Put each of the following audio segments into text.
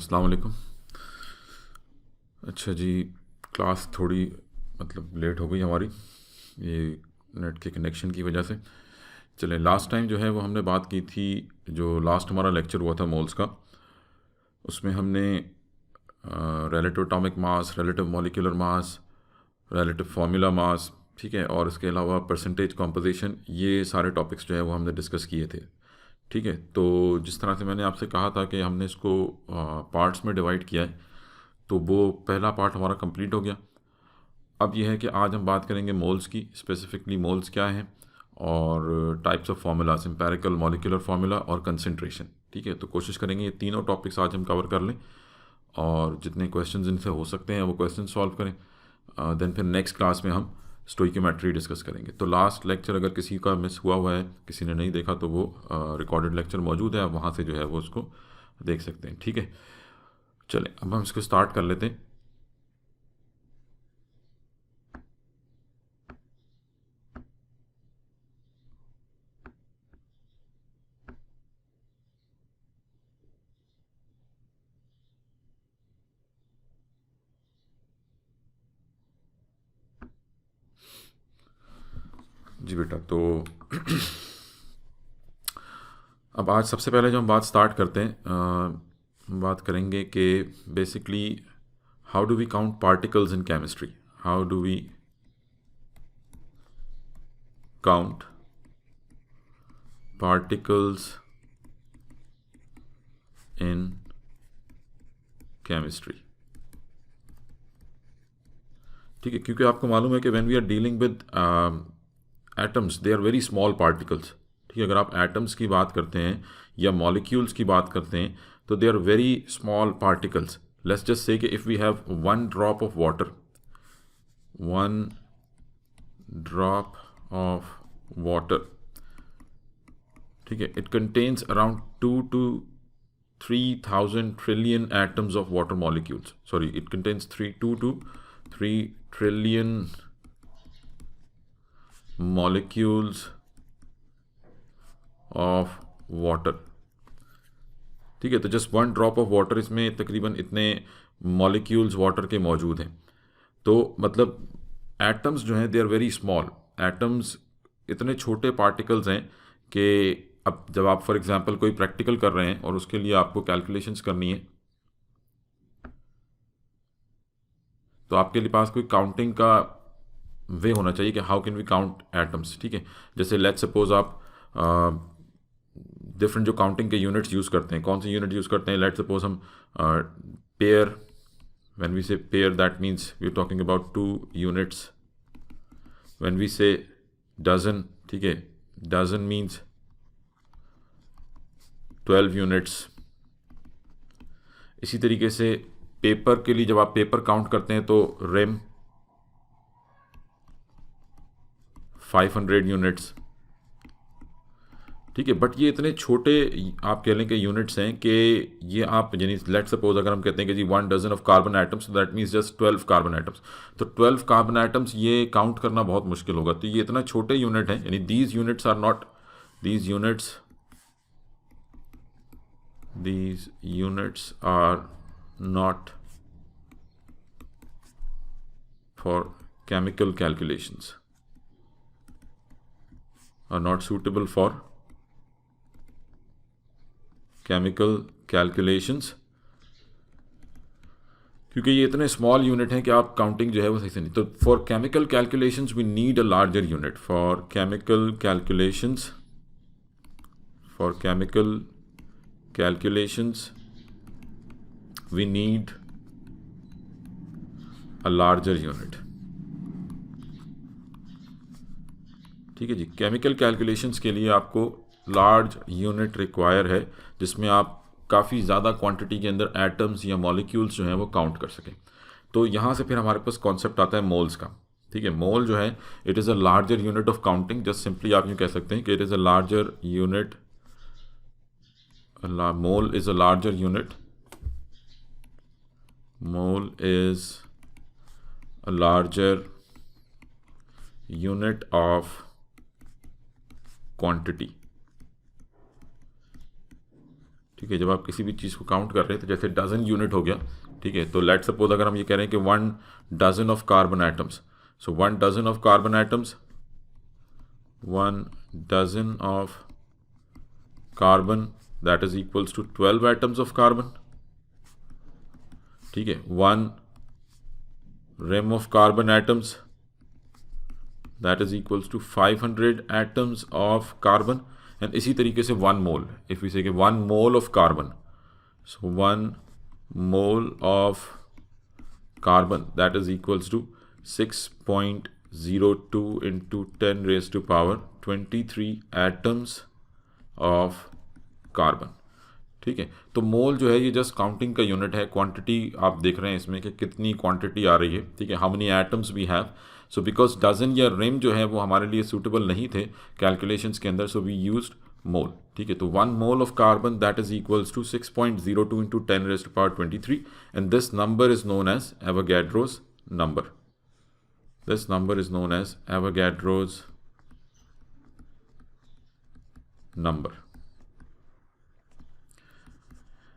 अस्सलाम वालेकुम। अच्छा जी, क्लास थोड़ी लेट हो गई हमारी, ये नेट के कनेक्शन की वजह से। चलें, लास्ट टाइम जो है वो हमने बात की थी, जो लास्ट हमारा लेक्चर हुआ था मोल्स का, उसमें हमने relative atomic mass, relative molecular mass, relative formula mass, ठीक है, और इसके अलावा परसेंटेज कॉम्पोजिशन, ये सारे टॉपिक्स जो है वो हमने डिस्कस किए थे। ठीक है, तो जिस तरह से मैंने आपसे कहा था कि हमने इसको पार्ट्स में डिवाइड किया है, तो वो पहला पार्ट हमारा कंप्लीट हो गया। अब यह है कि आज हम बात करेंगे मोल्स की, स्पेसिफिकली मोल्स क्या हैं और types of formulas, empirical, molecular formula और कंसंट्रेशन। ठीक है, तो कोशिश करेंगे ये तीनों टॉपिक्स आज हम कवर कर लें और जितने क्वेश्चंस इनसे हो सकते हैं वो क्वेश्चन सॉल्व करें। देन फिर नेक्स्ट क्लास में हम स्टोइकोमेट्री डिस्कस करेंगे। तो लास्ट लेक्चर अगर किसी का मिस हुआ है, किसी ने नहीं देखा, तो वो रिकॉर्डेड लेक्चर मौजूद है, आप वहाँ से जो है वो उसको देख सकते हैं। ठीक है, चलें अब हम इसको स्टार्ट कर लेते हैं। जी बेटा, तो अब आज सबसे पहले जो हम बात स्टार्ट करते हैं, हम बात करेंगे कि basically how do we count particles in chemistry. How do we count particles in chemistry. ठीक है, क्योंकि आपको मालूम है कि when we are dealing with atoms, they are very small particles. ठीक है, अगर आप एटम्स की बात करते हैं या मॉलिक्यूल्स की बात करते हैं तो they are very small particles. Let's just say कि if we have one drop of water, one drop of water, ठीक है, it contains around 2 to 3,000 trillion atoms of water molecules. Sorry, it contains 2 to 3 trillion molecules of water. ठीक है, तो just one drop of water, इसमें तकरीबन इतने molecules water के मौजूद हैं। तो मतलब एटम्स जो हैं they are very small. Atoms इतने छोटे पार्टिकल्स हैं कि अब जब आप फॉर एग्जांपल कोई प्रैक्टिकल कर रहे हैं और उसके लिए आपको कैलकुलेशंस करनी है, तो आपके लिए पास कोई काउंटिंग का वे होना चाहिए कि how can we count atoms. ठीक है, जैसे लेट्स सपोज आप डिफरेंट जो काउंटिंग के यूनिट्स यूज़ करते हैं, कौन से यूनिट यूज़ करते हैं। लेट्स सपोज हम pair, when we say pair that means we are talking about 2 units. When we say dozen, ठीक है, डजन मीन्स 12 यूनिट्स। इसी तरीके से पेपर के लिए जब आप पेपर काउंट करते हैं तो रेम 500 यूनिट्स। ठीक है, बट ये इतने छोटे आप कह लें कि यूनिट्स हैं कि ये आप यानी लेट सपोज अगर हम कहते हैं कि जी 1 डजन ऑफ कार्बन एटम्स, तो that means just 12 carbon atoms. तो 12 कार्बन एटम्स ये काउंट करना बहुत मुश्किल होगा। तो ये इतना छोटे यूनिट हैं, यानी these units are not, these units are not for chemical calculations, are not suitable for chemical calculations, क्योंकि ये इतने स्मॉल यूनिट हैं कि आप काउंटिंग जो है वो सही से नहीं। तो for chemical calculations we need a larger unit. For chemical calculations, for chemical calculations we need a larger unit. ठीक है जी, केमिकल कैलकुलेशंस के लिए आपको लार्ज यूनिट रिक्वायर है, जिसमें आप काफ़ी ज़्यादा क्वांटिटी के अंदर एटम्स या मॉलिक्यूल्स जो हैं वो काउंट कर सकें। तो यहाँ से फिर हमारे पास कॉन्सेप्ट आता है मोल्स का। ठीक है, मोल जो है it is a larger unit of counting. Just simply आप यूँ कह सकते हैं कि it is a larger unit, mole is a larger unit, mole is a larger unit of quantity. ठीक है, जब आप किसी भी चीज़ को काउंट कर रहे हैं तो जैसे डजन यूनिट हो गया, ठीक है, तो लेट सपोज अगर हम ये कह रहे हैं कि 1 dozen of carbon atoms, so 1 dozen of carbon atoms, 1 dozen of carbon that is equals to 12 atoms of carbon, ठीक है, 1 ream of carbon atoms that is equals to 500 atoms of carbon, and इसी तरीके से 1 mole, if we say 1 mole of carbon, so 1 mole of carbon that is equals to 6.02 into 10 raised to power 23 atoms of carbon, ठीक है। तो मोल जो है ये just counting का यूनिट है, क्वांटिटी आप देख रहे हैं इसमें कि कितनी क्वांटिटी आ रही है, ठीक है, how many atoms we have. So because dozen या रिम जो है वो हमारे लिए सूटेबल नहीं थे कैलकुलेशंस के अंदर, सो वी यूज्ड मोल, ठीक है। तो 1 mole of carbon that is equals to 6.02 into 10 raised to power 23, and this number is known as Avogadro's number, this number is known as Avogadro's number.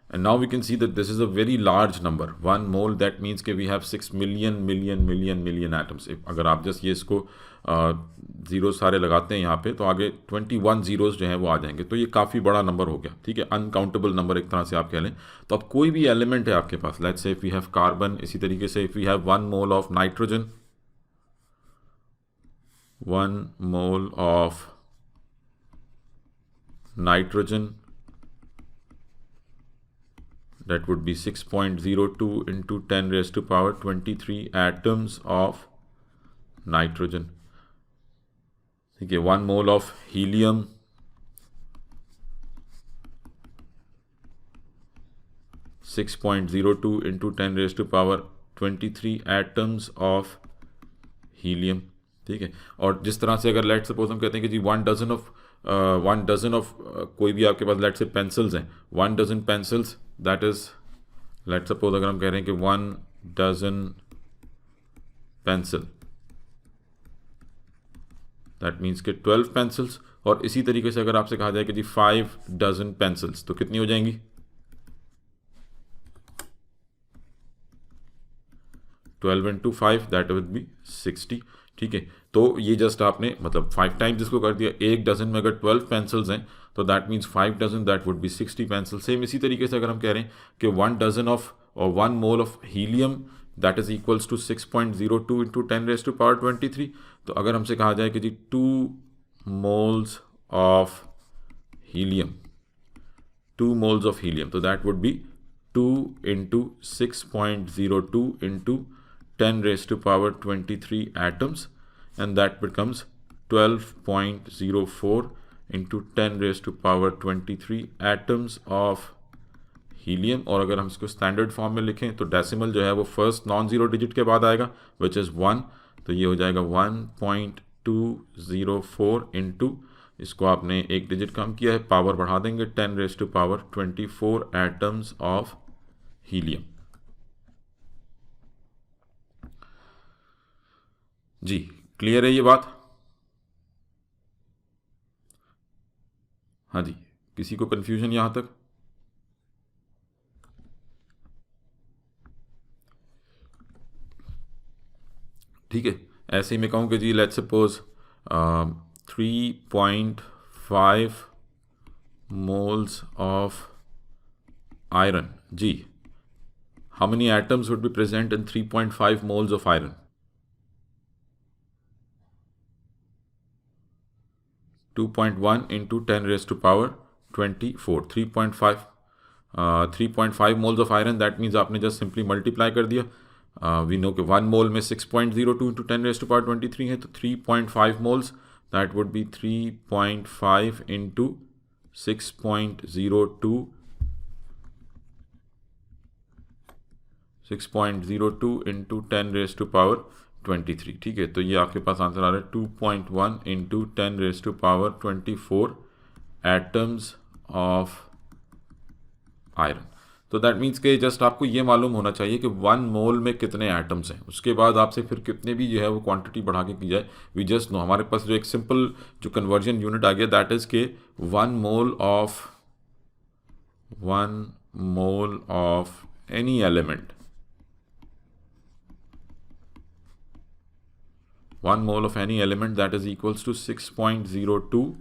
And now we can see that this is a very large number. 1 mole, that means कि we have 6 million atoms. अगर आप just ये इसको zero सारे लगाते हैं यहाँ पे तो आगे 21 ज़ीरोज़ जो हैं वो आ जाएंगे, तो ये काफ़ी बड़ा नंबर हो गया, ठीक है, अनकाउंटेबल नंबर एक तरह से आप कह लें। तो अब कोई भी एलिमेंट है आपके पास, let's say if we have carbon, इसी तरीके से if we have 1 mole of nitrogen, 1 mole of nitrogen, that would be 6.02 into 10 raised to power 23 atoms of nitrogen, ठीक है। 1 mole of helium, 6.02 into 10 raised to power 23 atoms of helium, ठीक है। और जिस तरह से अगर लेट सपोज हम कहते हैं कि जी 1 डजन ऑफ कोई भी आपके पास लेट से पेंसिल्स हैं, 1 dozen pencils that is, let suppose अगर हम कह रहे हैं कि 1 डजन पेंसिल दैट मीन्स कि 12 पेंसिल्स, और इसी तरीके से अगर आपसे कहा जाए कि जी 5 डजन पेंसिल्स तो कितनी हो जाएंगी, 12 इंटू 5 दैट वुड बी 60, ठीक है। तो ये जस्ट आपने मतलब 5 टाइम्स इसको कर दिया, एक डजन में अगर 12 पेंसिल्स हैं तो that means 5 dozen that would be 60 pencil. Same इसी तरीके से अगर हम कह रहे हैं कि 1 डजन ऑफ और 1 mole of helium that is equals to 6.02 into 10 raised to power 23, तो अगर हमसे कहा जाए कि जी 2 moles of helium, 2 moles of helium, तो that would be 2 into 6.02 into 10 raised to power 23 atoms, and that becomes 12.04 into 10 raised to power 23 atoms of helium। और अगर हम इसको स्टैंडर्ड फॉर्म में लिखें तो डेसिमल जो है वो फर्स्ट नॉन ज़ीरो डिजिट के बाद आएगा विच इज़ 1, तो ये हो जाएगा 1.204 इंटू, इसको आपने एक डिजिट कम किया है, पावर बढ़ा देंगे 10 raised to power 24 atoms of helium। जी क्लियर है ये बात? हाँ जी, किसी को कंफ्यूजन यहां तक? ठीक है, ऐसे ही मैं कहूँ कि जी let's suppose 3.5 moles of iron, जी how many atoms would be present in 3.5 moles of iron? 2.1 into 10 raised to power 24, 3.5 moles of iron, that means आपने just simply multiply कर दिया। we know कि 1 mole में 6.02 into 10 raised to power 23 है, तो 3.5 moles that would be 3.5 into 6.02 into 10 raised to power 23, ठीक है। तो ये आपके पास आंसर आ रहा है 2.1 into 10 raised to power 24 atoms of iron. तो दैट मीन्स कि जस्ट आपको ये मालूम होना चाहिए कि 1 मोल में कितने एटम्स हैं, उसके बाद आपसे फिर कितने भी जो है वो क्वांटिटी बढ़ा के की जाए, वी जस्ट नो हमारे पास जो एक सिंपल जो कन्वर्जन यूनिट आ गया दैट इज़ के 1 1 mole of any element, 1 mole of any element, that is equals to 6.02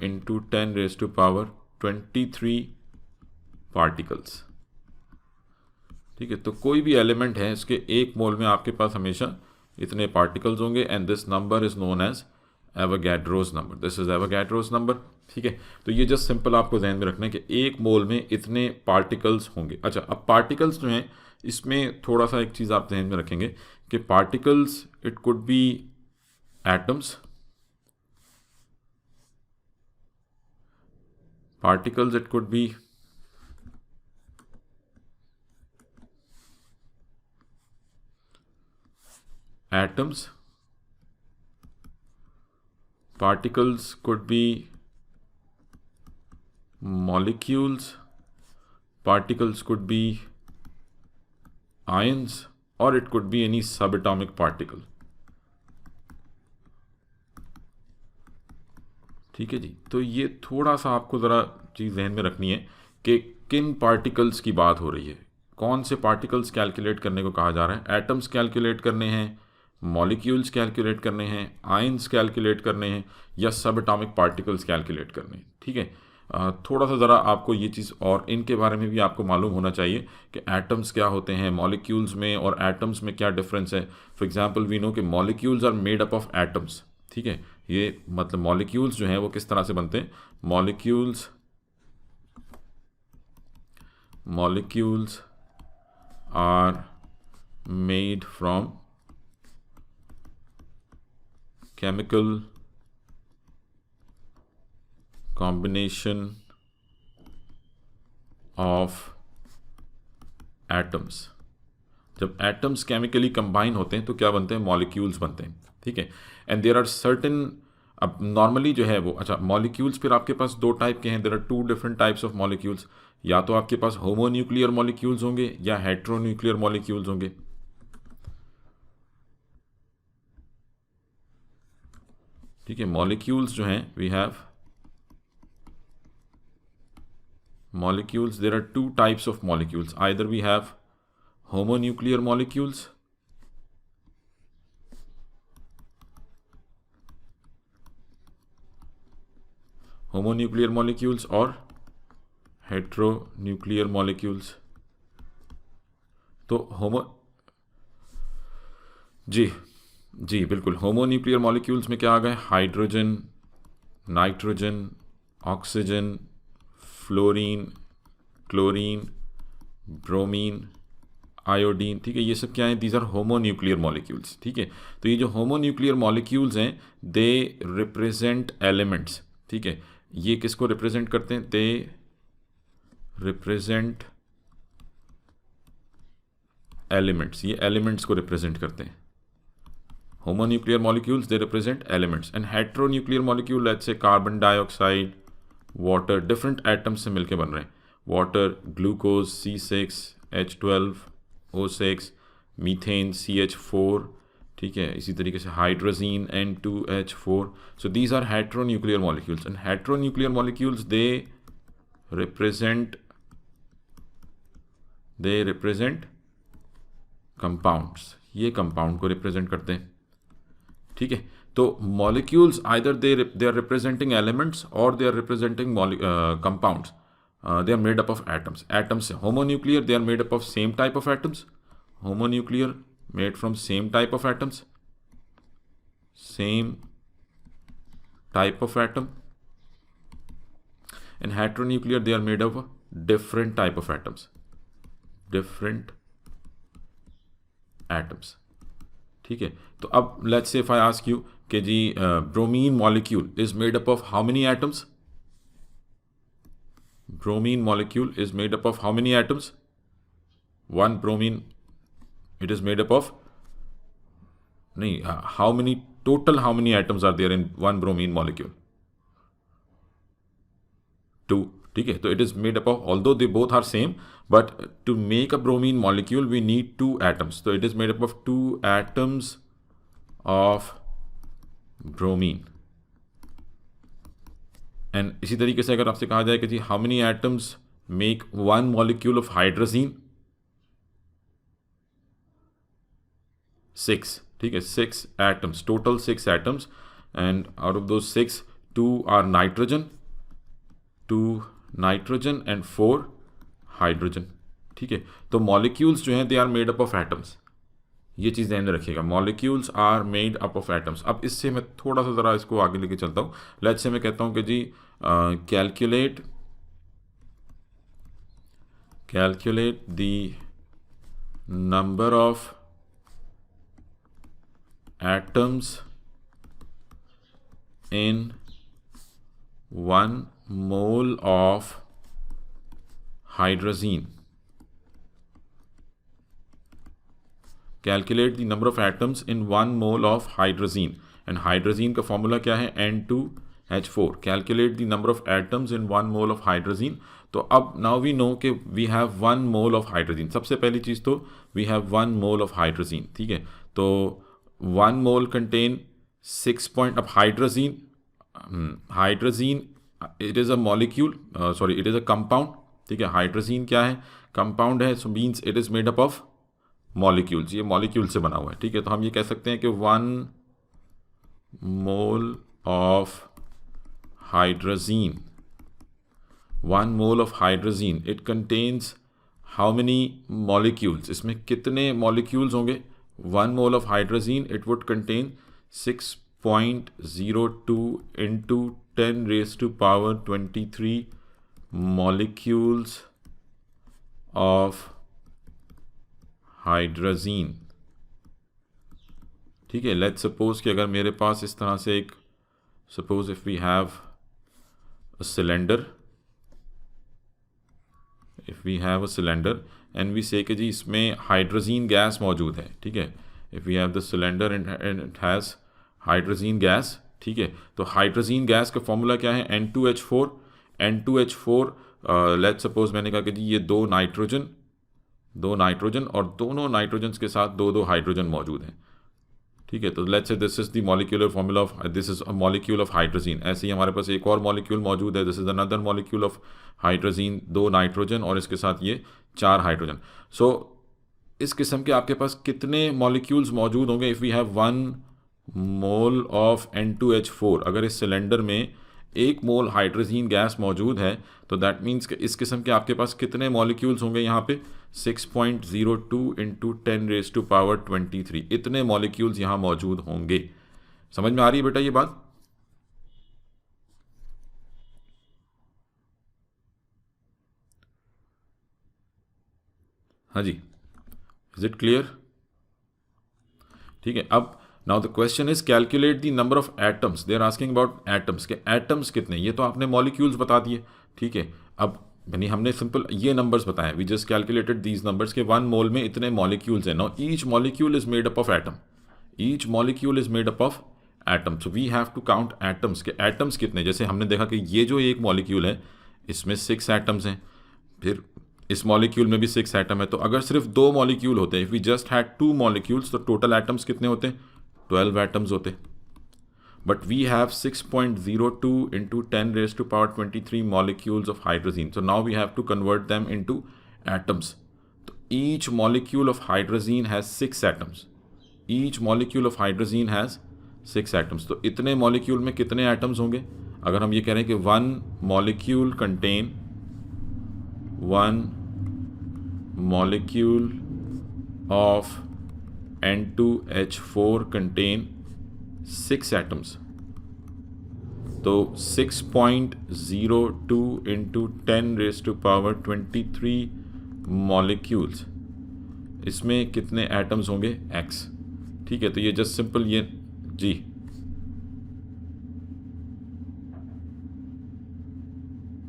into 10 raised to power 23 particles. ठीक है, तो कोई भी एलिमेंट है इसके 1 मोल में आपके पास हमेशा इतने पार्टिकल्स होंगे, and this number is known as Avogadro's number. This is Avogadro's number. ठीक है, तो ये जस्ट सिंपल आपको ध्यान में रखना है कि 1 मोल में इतने पार्टिकल्स होंगे। अच्छा, अब पार्टिकल्स जो हैं इसमें थोड़ा सा एक चीज़ आप ध्यान में रखेंगे कि particles it could be atoms, particles it could be atoms, particles could be molecules, particles could be ions, or it could be any subatomic particle। ठीक है जी, तो ये थोड़ा सा आपको ज़रा चीज़ ध्यान में रखनी है कि किन पार्टिकल्स की बात हो रही है, कौन से पार्टिकल्स कैलकुलेट करने को कहा जा रहा है। एटम्स कैलकुलेट करने हैं, मॉलिक्यूल्स कैलकुलेट करने हैं, आयंस कैलकुलेट करने हैं, या सब एटॉमिक पार्टिकल्स कैलकुलेट करने हैं। ठीक है, थोड़ा सा ज़रा आपको ये चीज़ और इनके बारे में भी आपको मालूम होना चाहिए कि एटम्स क्या होते हैं, मॉलिक्यूल्स में और एटम्स में क्या डिफरेंस है। फॉर एग्जांपल वी नो कि molecules are made up of atoms. ठीक है, ये मतलब मॉलिक्यूल्स जो हैं वो किस तरह से बनते हैं। Molecules are made from chemical combination of atoms. जब एटम्स केमिकली कंबाइन होते हैं तो क्या बनते हैं, मॉलिक्यूल्स बनते हैं। ठीक है, एंड देयर आर सर्टेन, अब नॉर्मली जो है वो, अच्छा मॉलिक्यूल्स फिर आपके पास 2 टाइप के हैं। There are 2 different types of molecules. या तो आपके पास होमोन्यूक्लियर मॉलिक्यूल्स होंगे या हेट्रोन्यूक्लियर मॉलिक्यूल्स होंगे। ठीक है, मॉलिक्यूल्स जो हैं we have molecules, there are 2 types of molecules. Either we have homonuclear molecules or heteronuclear molecules। तो जी बिल्कुल, होमोन्यूक्लियर मॉलिक्यूल्स में क्या आ गए, hydrogen, nitrogen, oxygen, fluorine, chlorine, bromine, iodine. ठीक है, ये सब क्या है, दीज आर होमोन्यूक्लियर मॉलिक्यूल्स। ठीक है, तो ये जो होमोन्यूक्लियर मॉलिक्यूल्स हैं दे रिप्रेजेंट एलिमेंट्स। ठीक है, ये किसको रिप्रेजेंट करते हैं, दे रिप्रेजेंट एलिमेंट्स। ये एलिमेंट्स को रिप्रेजेंट करते हैं। Homonuclear molecules they represent elements, and heteronuclear molecule let's say carbon dioxide, water, different atoms से मिलकर बन रहे हैं। Water, glucose C6H12O6, methane CH4। ठीक है, इसी तरीके से hydrazine N2H4। So these are heteronuclear molecules, and heteronuclear molecules they represent compounds. ये कंपाउंड को रिप्रेजेंट करते हैं। ठीक है, तो molecules either they are representing elements और they are representing compounds. They are made up of atoms. Atoms homonuclear, they are made up of same type of atoms. Homonuclear made from same type of atoms, same type of atom, and heteronuclear they are made of different type of atoms, different atoms। ठीक है, तो अब let's say if I ask you कि जी bromine molecule is made up of how many atoms, bromine molecule is made up of how many atoms? One bromine, it is made up of how many atoms are there in one bromine molecule? 2। ठीक है, तो it is made up of, although they both are same, but to make a bromine molecule we need 2 atoms, so it is made up of 2 atoms of bromine। And इसी तरीके से अगर आपसे कहा जाए कि जी how many atoms make one molecule of hydrazine, 6, ठीक है, 6 atoms, total 6 atoms, and out of those 6 2 are nitrogen, 2 nitrogen and 4 hydrogen, ठीक है। तो मॉलिक्यूल्स जो हैं they are made up of atoms, ये चीज़ ध्यान में रखिएगा, molecules are made up of atoms. अब इससे मैं थोड़ा सा ज़रा इसको आगे लेके चलता हूँ। लेट्स से मैं कहता हूँ कि जी calculate the number of atoms in 1 mole of hydrazine. Calculate the number of atoms in 1 mole of hydrazine. And hydrazine का फॉर्मूला क्या है? N2H4. Calculate the number of atoms in 1 mole of hydrazine. तो अब now we know कि we have 1 mole of hydrazine. सबसे पहली चीज़ तो we have 1 mole of hydrazine, ठीक है। तो 1 mole contain 6 point of hydrazine. Hydrazine it is a molecule, it is a compound, ठीक है। हाइड्रोजीन क्या है? कंपाउंड है, so means it is made up of molecules, ये मॉलिक्यूल से बना हुआ है, ठीक है। तो हम ये कह सकते हैं कि 1 mole of hydrazine, 1 mole of hydrazine it contains how many molecules, इसमें कितने मॉलिक्यूल्स होंगे? 1 mole of hydrazine it would contain 6.02 into 10 raised to power 23 molecules of hydrazine, ठीक है। लेट्स सपोज कि अगर मेरे पास इस तरह से एक, suppose if we have a cylinder, and we say कि जी इसमें हाइड्रोजीन गैस मौजूद है, ठीक है। If we have the cylinder and it has hydrogen gas, ठीक है। तो हाइड्रोजीन गैस का फॉर्मूला क्या है? N2H4। लेट्स सपोज मैंने कहा कि जी ये दो नाइट्रोजन और दोनों नाइट्रोजन के साथ दो हाइड्रोजन मौजूद हैं, ठीक है। तो let's say this is the molecular formula of, this is a molecule of hydrazine. ऐसे ही हमारे पास एक और मॉलिक्यूल मौजूद है, this is another molecule of hydrazine, 2 nitrogen और इसके साथ ये 4 हाइड्रोजन। सो इस किस्म के आपके पास कितने मॉलिक्यूल्स मौजूद होंगे? If we have 1 mole of N2H4, अगर इस सिलेंडर में 1 मोल हाइड्रोजीन गैस मौजूद है तो दैट मीन्स कि इस किस्म के आपके पास कितने मॉलिक्यूल्स होंगे यहाँ पे? 6.02 इंटू 10 रेज टू पावर 23, इतने मॉलिक्यूल्स यहाँ मौजूद होंगे। समझ में आ रही है बेटा ये बात? हाँ जी, इज इट क्लियर? ठीक है। अब now the question is calculate the number of atoms, they are asking about atoms के एटम्स कितने, ये तो आपने मॉलिक्यूल्स बता दिए, ठीक है। अब यानी हमने सिंपल ये नंबर्स बताए, we just calculated these numbers के 1 मोल में इतने मॉलिक्यूल्स हैं। Now each molecule is made up of atom, each molecule is made up of atom, so we have to count atoms के एटम्स कितने। जैसे हमने देखा कि ये जो एक मॉलिक्यूल है इसमें 6 एटम्स हैं, फिर इस मॉलिक्यूल में भी 6 एटम है। तो अगर सिर्फ 2 मॉलिक्यूल होते, if we just had 2 molecules, तो टोटल एटम्स कितने होते? 12 एटम्स होते। But we have 6.02 into 10 raise to power 23 molecules of hydrazine, so now we have to convert them into atoms. तो each molecule of hydrazine has 6 atoms, each molecule of hydrazine has 6 atoms. तो इतने molecule में कितने atoms होंगे? अगर हम ये कह रहे हैं कि 1 molecule contain 1 molecule of N2H4 contain 6 atoms, तो 6.02 into 10 raised to power 23 molecules, इसमें कितने एटम्स होंगे? X, ठीक है। तो ये जस्ट सिंपल ये जी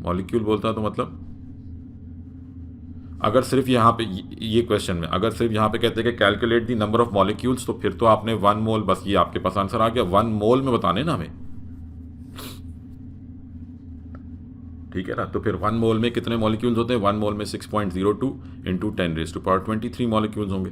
मॉलिक्यूल बोलता तो मतलब अगर सिर्फ यहाँ पे ये क्वेश्चन में अगर सिर्फ यहाँ पे कहते हैं कि calculate the number of molecules, तो फिर तो आपने 1 मोल, बस ये आपके पास आंसर आ गया, 1 मोल में बताने ना हमें, ठीक है ना। तो फिर 1 मोल में कितने मॉलिक्यूल्स होते हैं? 1 मोल में 6.02 into 10 raise to power 23 molecules होंगे,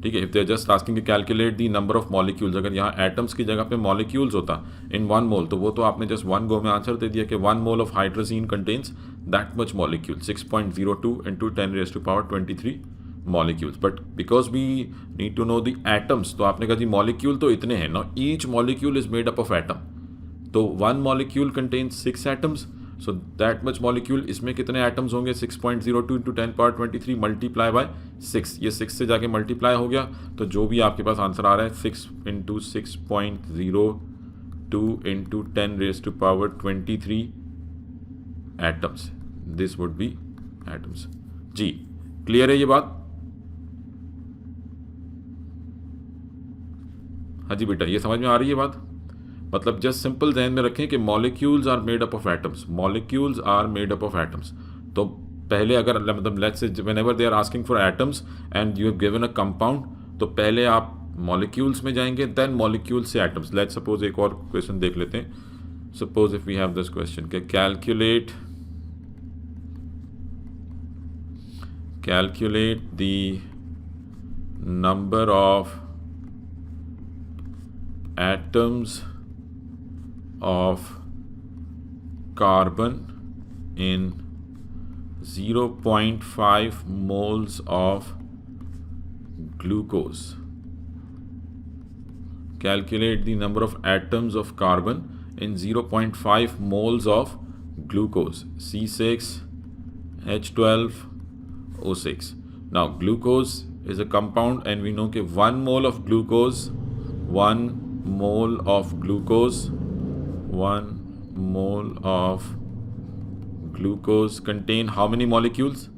ठीक है, if they are just asking calculate the number of molecules, अगर यहाँ एटम्स की जगह पे मॉलिक्यूल्स होता इन 1 मोल, तो वो तो आपने जस्ट 1 गो में आंसर दे दिया कि 1 mole of hydrogen contains that much molecule, 6.02 into 10⁻23 molecules. But because we need to know the atoms, तो आपने कहा जी मॉलिक्यूल तो इतने हैं ना, each molecule is made up of atom. तो 1 molecule contains 6 atoms, so that much molecule, इसमें कितने एटम्स होंगे, 6.02 इंटू 10⁻23 मल्टीप्लाई बाय 6, ये 6 से जाके मल्टीप्लाई हो गया. तो जो भी आपके पास आंसर आ रहा है 6 into 6.02 into 10⁻23 atoms, this would be atoms. जी क्लियर है ये बात? हाँ जी बेटा, ये समझ में आ रही है बात? मतलब जस्ट सिंपल ध्यान में रखें कि molecules are made up of atoms, molecules are made up of atoms. तो पहले अगर मतलब let's say whenever they are asking for atoms and you have given a compound, तो पहले आप मॉलिक्यूल्स में जाएंगे, देन मॉलिक्यूल्स से एटम्स. लेट्स सपोज एक और क्वेश्चन देख लेते हैं. Suppose if we have this question के calculate the number of atoms of carbon in 0.5 moles of glucose. Calculate the number of atoms of carbon in 0.5 moles of glucose, C6H12O6. Now glucose is a compound and we know that 1 mole of glucose, 1 mole of glucose contain how many molecules?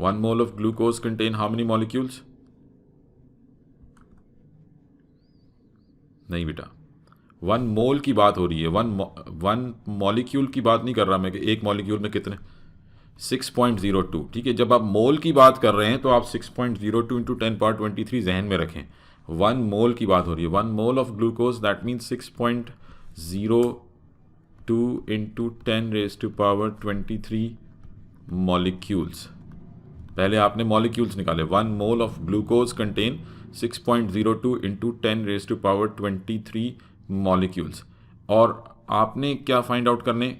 One mole of glucose contain how many molecules? नहीं बेटा, 1 मोल की बात हो रही है, 1 molecule की बात नहीं कर रहा मैं कि एक मॉलिक्यूल में कितने. 6.02, ठीक है. जब आप मोल की बात कर रहे हैं तो आप 6.02 इंटू 10⁻23 जहन में रखें. 1 मोल की बात हो रही है. 1 mole of glucose that means 6.02 into 10⁻23 molecules. पहले आपने मॉलिक्यूल्स निकाले. 1 mole of glucose contain 6.02 into 10⁻23 molecules. और आपने क्या फाइंड आउट करने,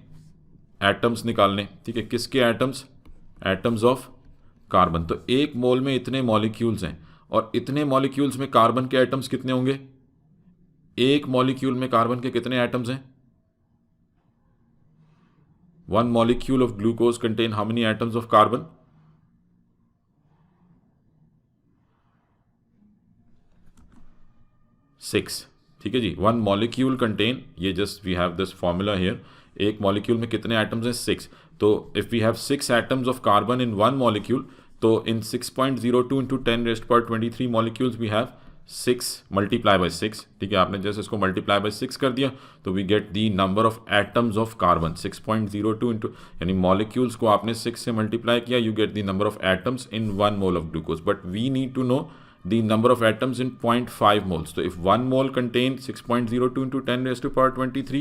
एटम्स निकालने. ठीक है, किसके एटम्स? Atoms of carbon. तो एक मोल में इतने मॉलिक्यूल्स हैं और इतने मॉलिक्यूल्स में कार्बन के एटम्स कितने होंगे? एक मॉलिक्यूल में कार्बन के कितने एटम्स हैं? 1 molecule of glucose contain how many atoms of carbon? 6. ठीक है जी. 1 मॉलिक्यूल कंटेन, ये just we have this formula here, एक मॉलिक्यूल में कितने एटम्स हैं? 6. तो if we have 6 atoms of carbon in 1 molecule, तो in 6.02 into 10⁻23 molecules we have 6 multiply by 6. ठीक है, आपने जैसे इसको मल्टीप्लाई बाय 6 कर दिया तो we get the number of atoms of carbon. 6.02 into, यानी मॉलिक्यूल्स को आपने 6 से मल्टीप्लाई किया, you get the number of atoms in 1 mole of glucose. But we need to know the number of atoms in 0.5 moles. So if 1 mole contains 6.02 into 10⁻23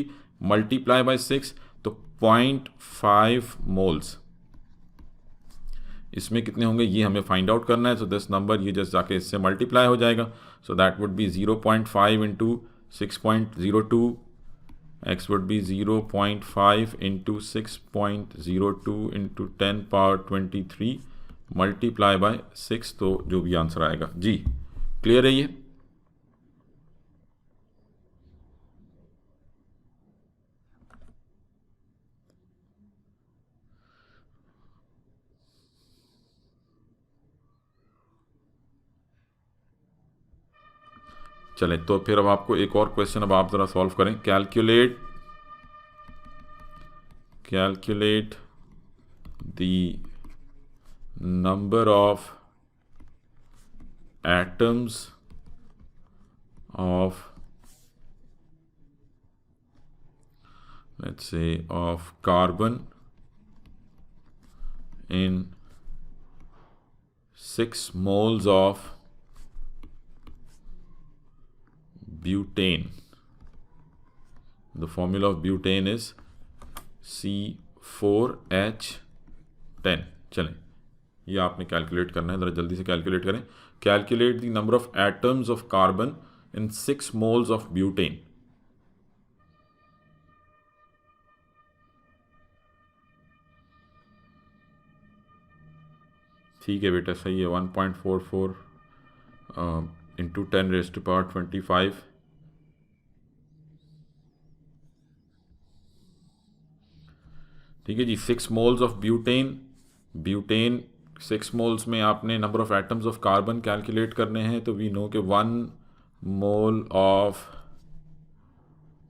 multiply by 6, तो 0.5 moles इसमें कितने होंगे ये हमें फाइंड आउट करना है. So this number ये just जाके इससे मल्टीप्लाई हो जाएगा. So that would B 0.5 into 6.02, x would be 0.5 into 6.02 into 10⁻23 multiply by 6, तो जो भी आंसर आएगा. जी क्लियर है ये? चलें, तो फिर अब आपको एक और क्वेश्चन अब आप ज़रा सॉल्व करें. Calculate the number of atoms of, let's say, of carbon in 6 moles of butane. The formula of butane is C 4H10। चलें, ये आपने कैलकुलेट करना है, ज़रा जल्दी से कैलकुलेट करें। Calculate the number of atoms of carbon in 6 moles of butane. ठीक है बेटा, सही है। 1.44 इंटू 10⁻25। ठीक है जी। 6 moles of butane. Butane 6 moles में आपने number of atoms of carbon calculate करने हैं, तो वी नो कि 1 mole of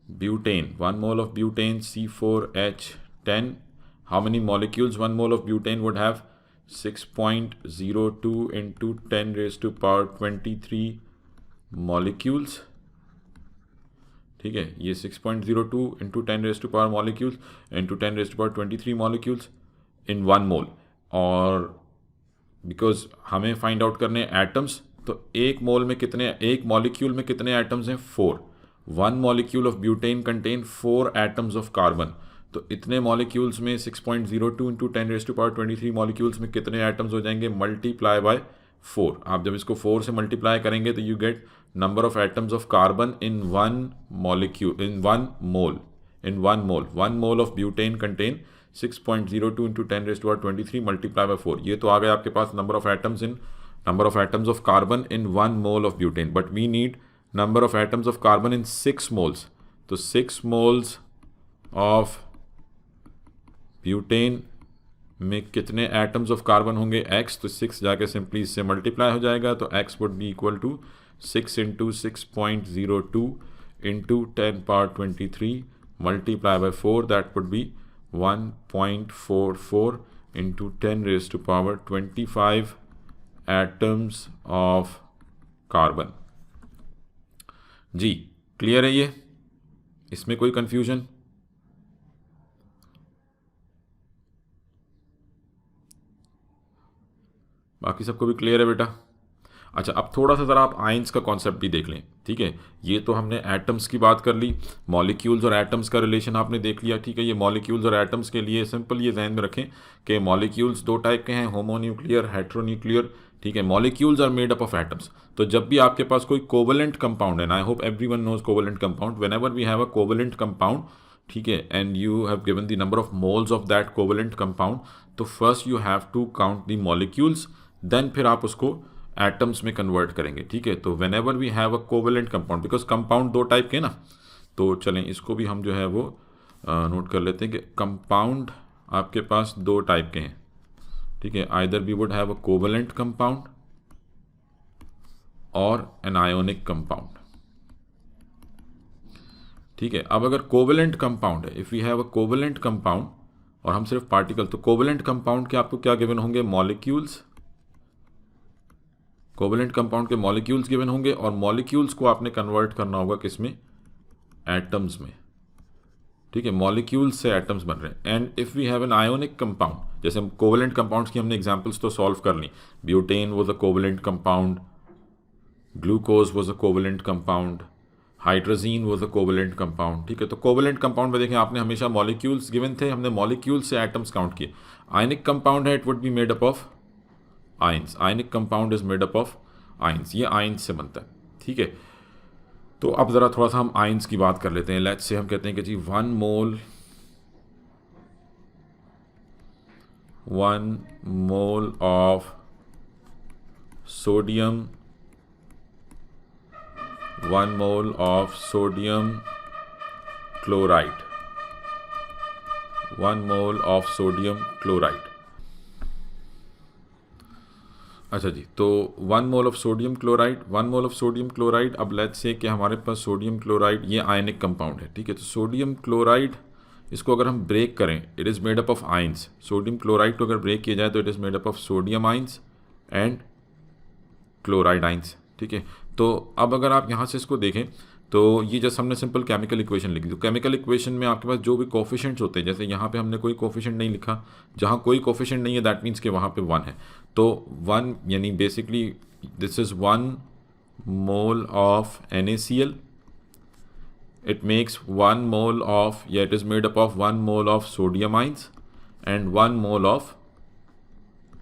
butane, 1 mole of butane C4H10, how many molecules 1 mole of butane would have? 6.02 into 10⁻23 molecules. ठीक है, ये 6.02 into 10 molecules into 10⁻23 molecules in 1 मोल। और बिकॉज हमें find out करने एटम्स, तो एक मोल में कितने, एक मॉलिक्यूल में कितने एटम्स हैं? 4। 1 molecule of butane contain 4 atoms of carbon. तो इतने मॉलिक्यूल्स में 6.02 इंटू 10⁻23 मॉलिक्यूल्स में कितने एटम्स हो जाएंगे? Multiply by 4। आप जब इसको 4 से मल्टीप्लाई करेंगे तो you get number of atoms of carbon in 1 molecule, in 1 mole. In 1 mole, 1 mole of butane contain 6.02 into 10⁻23 multiplied by 4. ये तो आ गया आपके पास number of atoms of carbon in 1 mole of butane. But we need number of atoms of carbon in 6 moles. तो 6 moles of butane में कितने atoms of carbon होंगे? X। तो 6 जाके सिंपली इससे मल्टीप्लाई हो जाएगा, तो X would be equal to 6 into 6.02 into 10⁻23 multiply by 4, that would be 1.44 into 10⁻25 atoms of carbon। जी क्लियर है ये? इसमें कोई कंफ्यूजन? बाकी सबको भी क्लियर है बेटा? अच्छा, अब थोड़ा सा ज़रा आप आयंस का कॉन्सेप्ट भी देख लें। ठीक है, ये तो हमने एटम्स की बात कर ली, मॉलिक्यूल्स और एटम्स का रिलेशन आपने देख लिया। ठीक है, ये मॉलिक्यूल्स और एटम्स के लिए सिंपल ये जहन में रखें कि मॉलिक्यूल्स 2 टाइप के हैं, होमोन्यूक्लियर, हेट्रोन्यूक्लियर। ठीक है, molecules are made up of atoms. तो जब भी आपके पास कोई कोवलेंट कंपाउंड है, I hope everyone knows covalent compound, whenever we have a covalent compound, ठीक है, and you have given the number of moles of that covalent compound, तो first you have to count the molecules, then फिर आप उसको atoms में convert करेंगे। ठीक है, तो whenever we have a covalent compound, because compound 2 type के ना, तो चलें इसको भी हम जो है वो नोट कर लेते हैं कि कंपाउंड आपके पास 2 टाइप के हैं। ठीक है, either we would have a covalent compound और एन आयोनिक कंपाउंड। ठीक है, अब अगर कोवेलेंट कंपाउंड है, if we have a covalent compound और हम सिर्फ पार्टिकल, तो कोवेलेंट कंपाउंड के आपको क्या गिवन होंगे? मॉलिक्यूल्स। कोवेलेंट कंपाउंड के मॉलिक्यूल्स गिवन होंगे और मॉलिक्यूल्स को आपने कन्वर्ट करना होगा किस में? एटम्स में। ठीक है, मॉलिक्यूल्स से एटम्स बन रहे हैं। And if we have an ionic compound, जैसे हम कोवेलेंट कंपाउंड्स की हमने एग्जांपल्स तो सॉल्व कर ली, butane was a covalent compound, glucose was a covalent compound, hydrazine was a covalent compound. ठीक है, तो कोवेलेंट कंपाउंड में देखें आपने हमेशा मॉलिक्यूल्स गिवन थे, हमने मॉलिक्यूल्स से एटम्स काउंट किए। आयनिक कंपाउंड है, it would be made up of ions. Ionic compound is made up of ions, ये आयंस से बनता है। ठीक है, तो अब ज़रा थोड़ा सा हम आयंस की बात कर लेते हैं। लेट्स से हम कहते हैं कि जी 1 mole of sodium, 1 mole of sodium chloride, 1 mole of sodium chloride. अच्छा जी, तो 1 mole of sodium chloride, 1 mole of sodium chloride. अब लेट्स से कि हमारे पास सोडियम क्लोराइड ये आयनिक कंपाउंड है। ठीक है, तो सोडियम क्लोराइड, इसको अगर हम ब्रेक करें, it is made up of ions. Sodium chloride को अगर ब्रेक किया जाए तो it is made up of sodium ions and chloride ions. ठीक है, तो अब अगर आप यहाँ से इसको देखें तो ये जैसे हमने सिंपल केमिकल इक्वेशन लिखी, तो केमिकल इक्वेशन में आपके पास जो भी कोफिशिएंट्स होते हैं, जैसे यहाँ पे हमने कोई कोफिशिएंट नहीं लिखा, जहाँ कोई कोफिशिएंट नहीं है दैट मीन्स कि वहाँ पे 1 है। तो 1 यानी basically this is 1 mole of NaCl, it makes 1 mole of, या it is made up of 1 mole of sodium ions and 1 mole of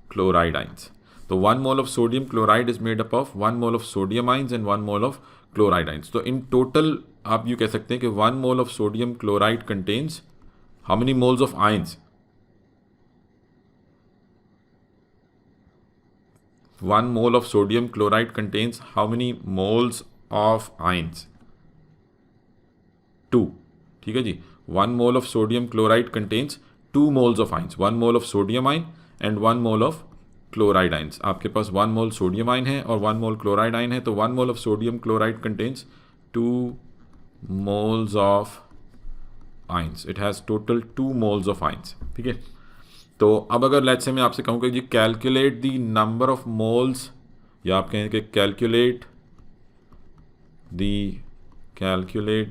chloride ions. तो 1 mole of sodium chloride is made up of 1 mole of sodium ions and 1 mole of chloride ions. तो in total आप यूँ कह सकते हैं कि 1 mole of sodium chloride contains how many moles of ions? 1 mole of sodium chloride contains how many moles of ions? 2. ठीक है जी. 1 mole of sodium chloride contains 2 moles of ions. 1 mole of sodium ion and 1 mole of chloride ions. आपके पास 1 mole sodium ion है और 1 mole chloride ion है, तो 1 mole of sodium chloride contains 2 moles of ions. It has total 2 moles of ions. ठीक है. तो अब अगर लेट्स से मैं आपसे कहूँ कि जी calculate the number of moles, या आप कहें कि calculate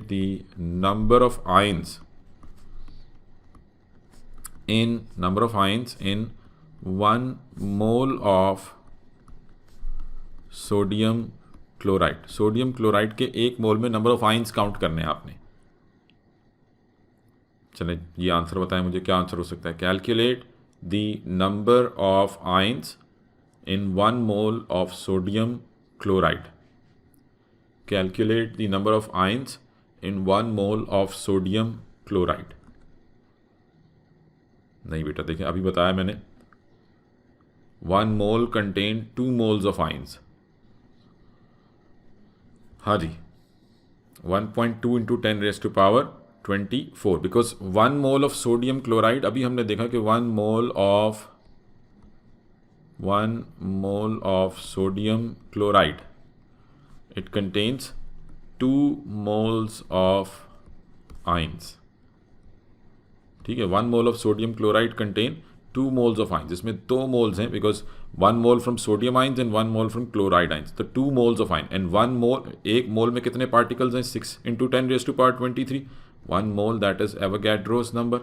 the number of ions in 1 mole of sodium chloride. Sodium chloride के 1 मोल में नंबर ऑफ आइंस काउंट करने हैं आपने. चले ये आंसर बताएं मुझे, क्या आंसर हो सकता है? Calculate the number of ions in 1 mole of sodium chloride. Calculate the number of ions in 1 mole of sodium chloride. नहीं बेटा, देखिए अभी बताया मैंने 1 mole contain 2 moles of ions. हाँ जी, 1.2 into 10 raised to power 24, because 1 mole of sodium chloride, अभी हमने देखा कि 1 mole of sodium chloride, it contains 2 moles of ions. ठीक है, 1 mole of sodium chloride contain 2 moles of ions. इसमें 2 moles हैं because 1 mole from sodium ions and 1 mole from chloride ions. तो 2 moles of ion and 1 mole, एक mole में कितने particles हैं? 6 into 10 raised to power 23. 1 mole, that is Avogadro's number.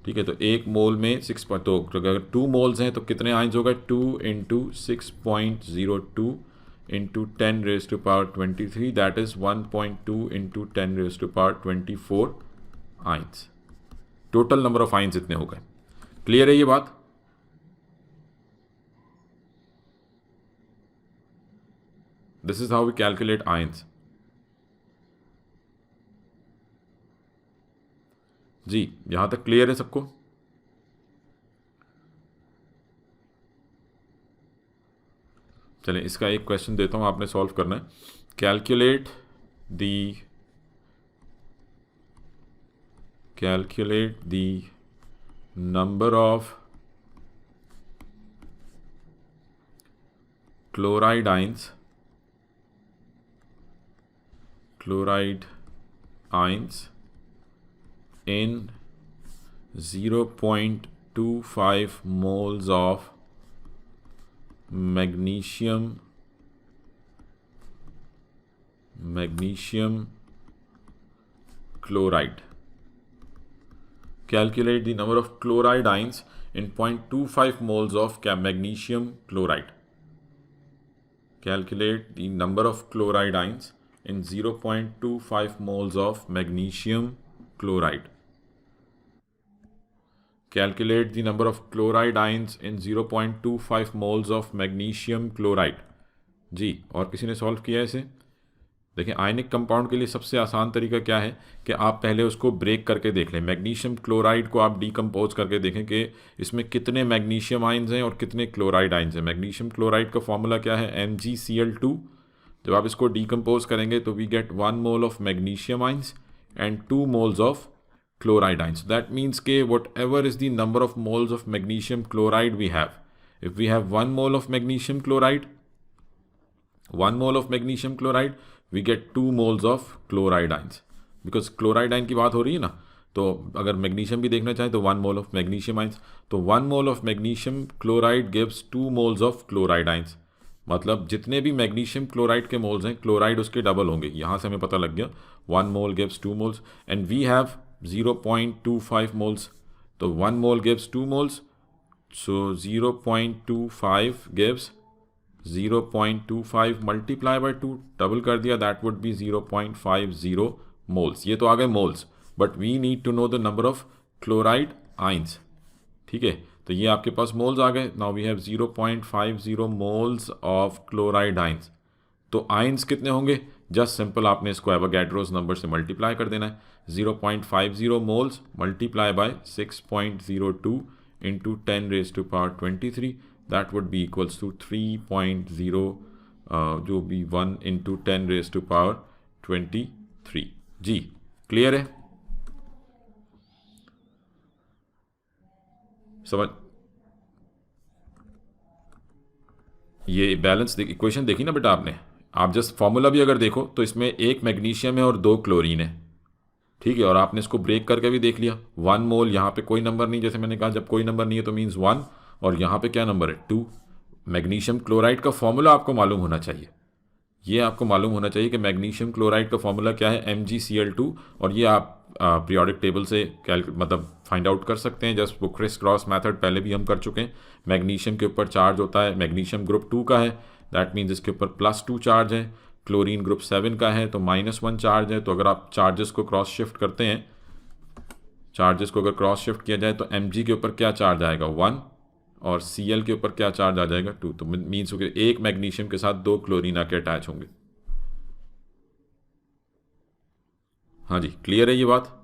ठीक है, तो एक मोल में 6, तो अगर 2 moles हैं तो कितने ions होगा? 2 into 6.02 into 10 raised to power 23, that is 1.2 into 10 raised to power 24 ions. Total number of ions इतने हो गए. क्लियर है ये बात? This is how we calculate ions. जी, यहां तक क्लियर है सबको? चलें, इसका एक क्वेश्चन देता हूं, आपने सॉल्व करना है. Calculate the number of chloride ions in 0.25 moles of magnesium chloride. Calculate the number of chloride ions in 0.25 moles of magnesium chloride. Calculate the number of chloride ions in 0.25 moles of magnesium chloride. Calculate the number of chloride ions in 0.25 moles of magnesium chloride. जी, और किसी ने solve किया है इसे? देखिए, ionic compound के लिए सबसे आसान तरीका क्या है कि आप पहले उसको ब्रेक करके देख लें. मैग्नीशियम क्लोराइड को आप डीकम्पोज करके देखें कि इसमें कितने मैग्नीशियम आइंस हैं और कितने क्लोराइड आइंस हैं. मैग्नीशियम क्लोराइड का फॉर्मूला क्या है? MgCl2. जब आप इसको डीकम्पोज करेंगे तो we get 1 mole of magnesium ions and 2 moles of chloride ions. So that means ke whatever is the number of moles of magnesium chloride we have, if we have 1 mole of magnesium chloride, we get 2 moles of chloride ions, because chloride ion की बात हो रही है ना. तो अगर magnesium भी देखना चाहें तो 1 मोल ऑफ मैग्नीशियम आइंस, तो 1 mole of magnesium chloride gives 2 moles of chloride ions. मतलब जितने भी मैग्नीशियम क्लोराइड के मोल्स हैं, क्लोराइड उसके डबल होंगे. यहाँ से हमें पता लग गया 1 mole gives 2 moles and we have 0.25 moles. तो 1 mole gives 2 moles. So 0.25 gives 0.25 multiply by 2, double कर दिया, that would be 0.50 moles. ये तो आ गए moles, but we need to know the number of chloride ions, ठीक है। तो ये आपके पास मोल्स आ गए। Now we have 0.50 moles of chloride ions. तो आइंस कितने होंगे? जस्ट सिंपल आपने इसको एवोगैड्रोस नंबर से मल्टीप्लाई कर देना है। 0.50 moles multiply by 6.02 into 10⁻23, that would be equals to 3.0 जो भी 1 इंटू 10⁻23। जी क्लियर है? समझ? ये बैलेंस इक्वेशन देखी ना बेटा आपने? आप जस्ट फॉर्मूला भी अगर देखो तो इसमें एक मैग्नीशियम है और 2 क्लोरीन है, ठीक है। और आपने इसको ब्रेक करके भी देख लिया, 1 मोल, यहाँ पे कोई नंबर नहीं, जैसे मैंने कहा जब कोई नंबर नहीं है तो मीन्स 1, और यहाँ पे क्या नंबर है? 2। मैग्नीशियम क्लोराइड का फॉर्मूला आपको मालूम होना चाहिए। ये आपको मालूम होना चाहिए कि मैग्नीशियम क्लोराइड का फॉर्मूला क्या है, MgCl2। और ये आप पीरियोडिक टेबल से मतलब फाइंड आउट कर सकते हैं। जस्ट वो क्रिस क्रॉस मेथड पहले भी हम कर चुके हैं। मैग्नीशियम के ऊपर चार्ज होता है, मैग्नीशियम ग्रुप 2 का है, दैट मीन्स इसके ऊपर +2 चार्ज है। क्लोरीन ग्रुप 7 का है तो -1 चार्ज है। तो अगर आप चार्जेस को क्रॉस शिफ्ट करते हैं, चार्जेस को अगर क्रॉस शिफ्ट किया जाए तो Mg के ऊपर क्या चार्ज आएगा? 1, और Cl के ऊपर क्या चार्ज आ जाएगा? 2। तो मीन्स एक मैग्नीशियम के साथ 2 क्लोरीन आके अटैच होंगे। हाँ जी, क्लियर है ये बात?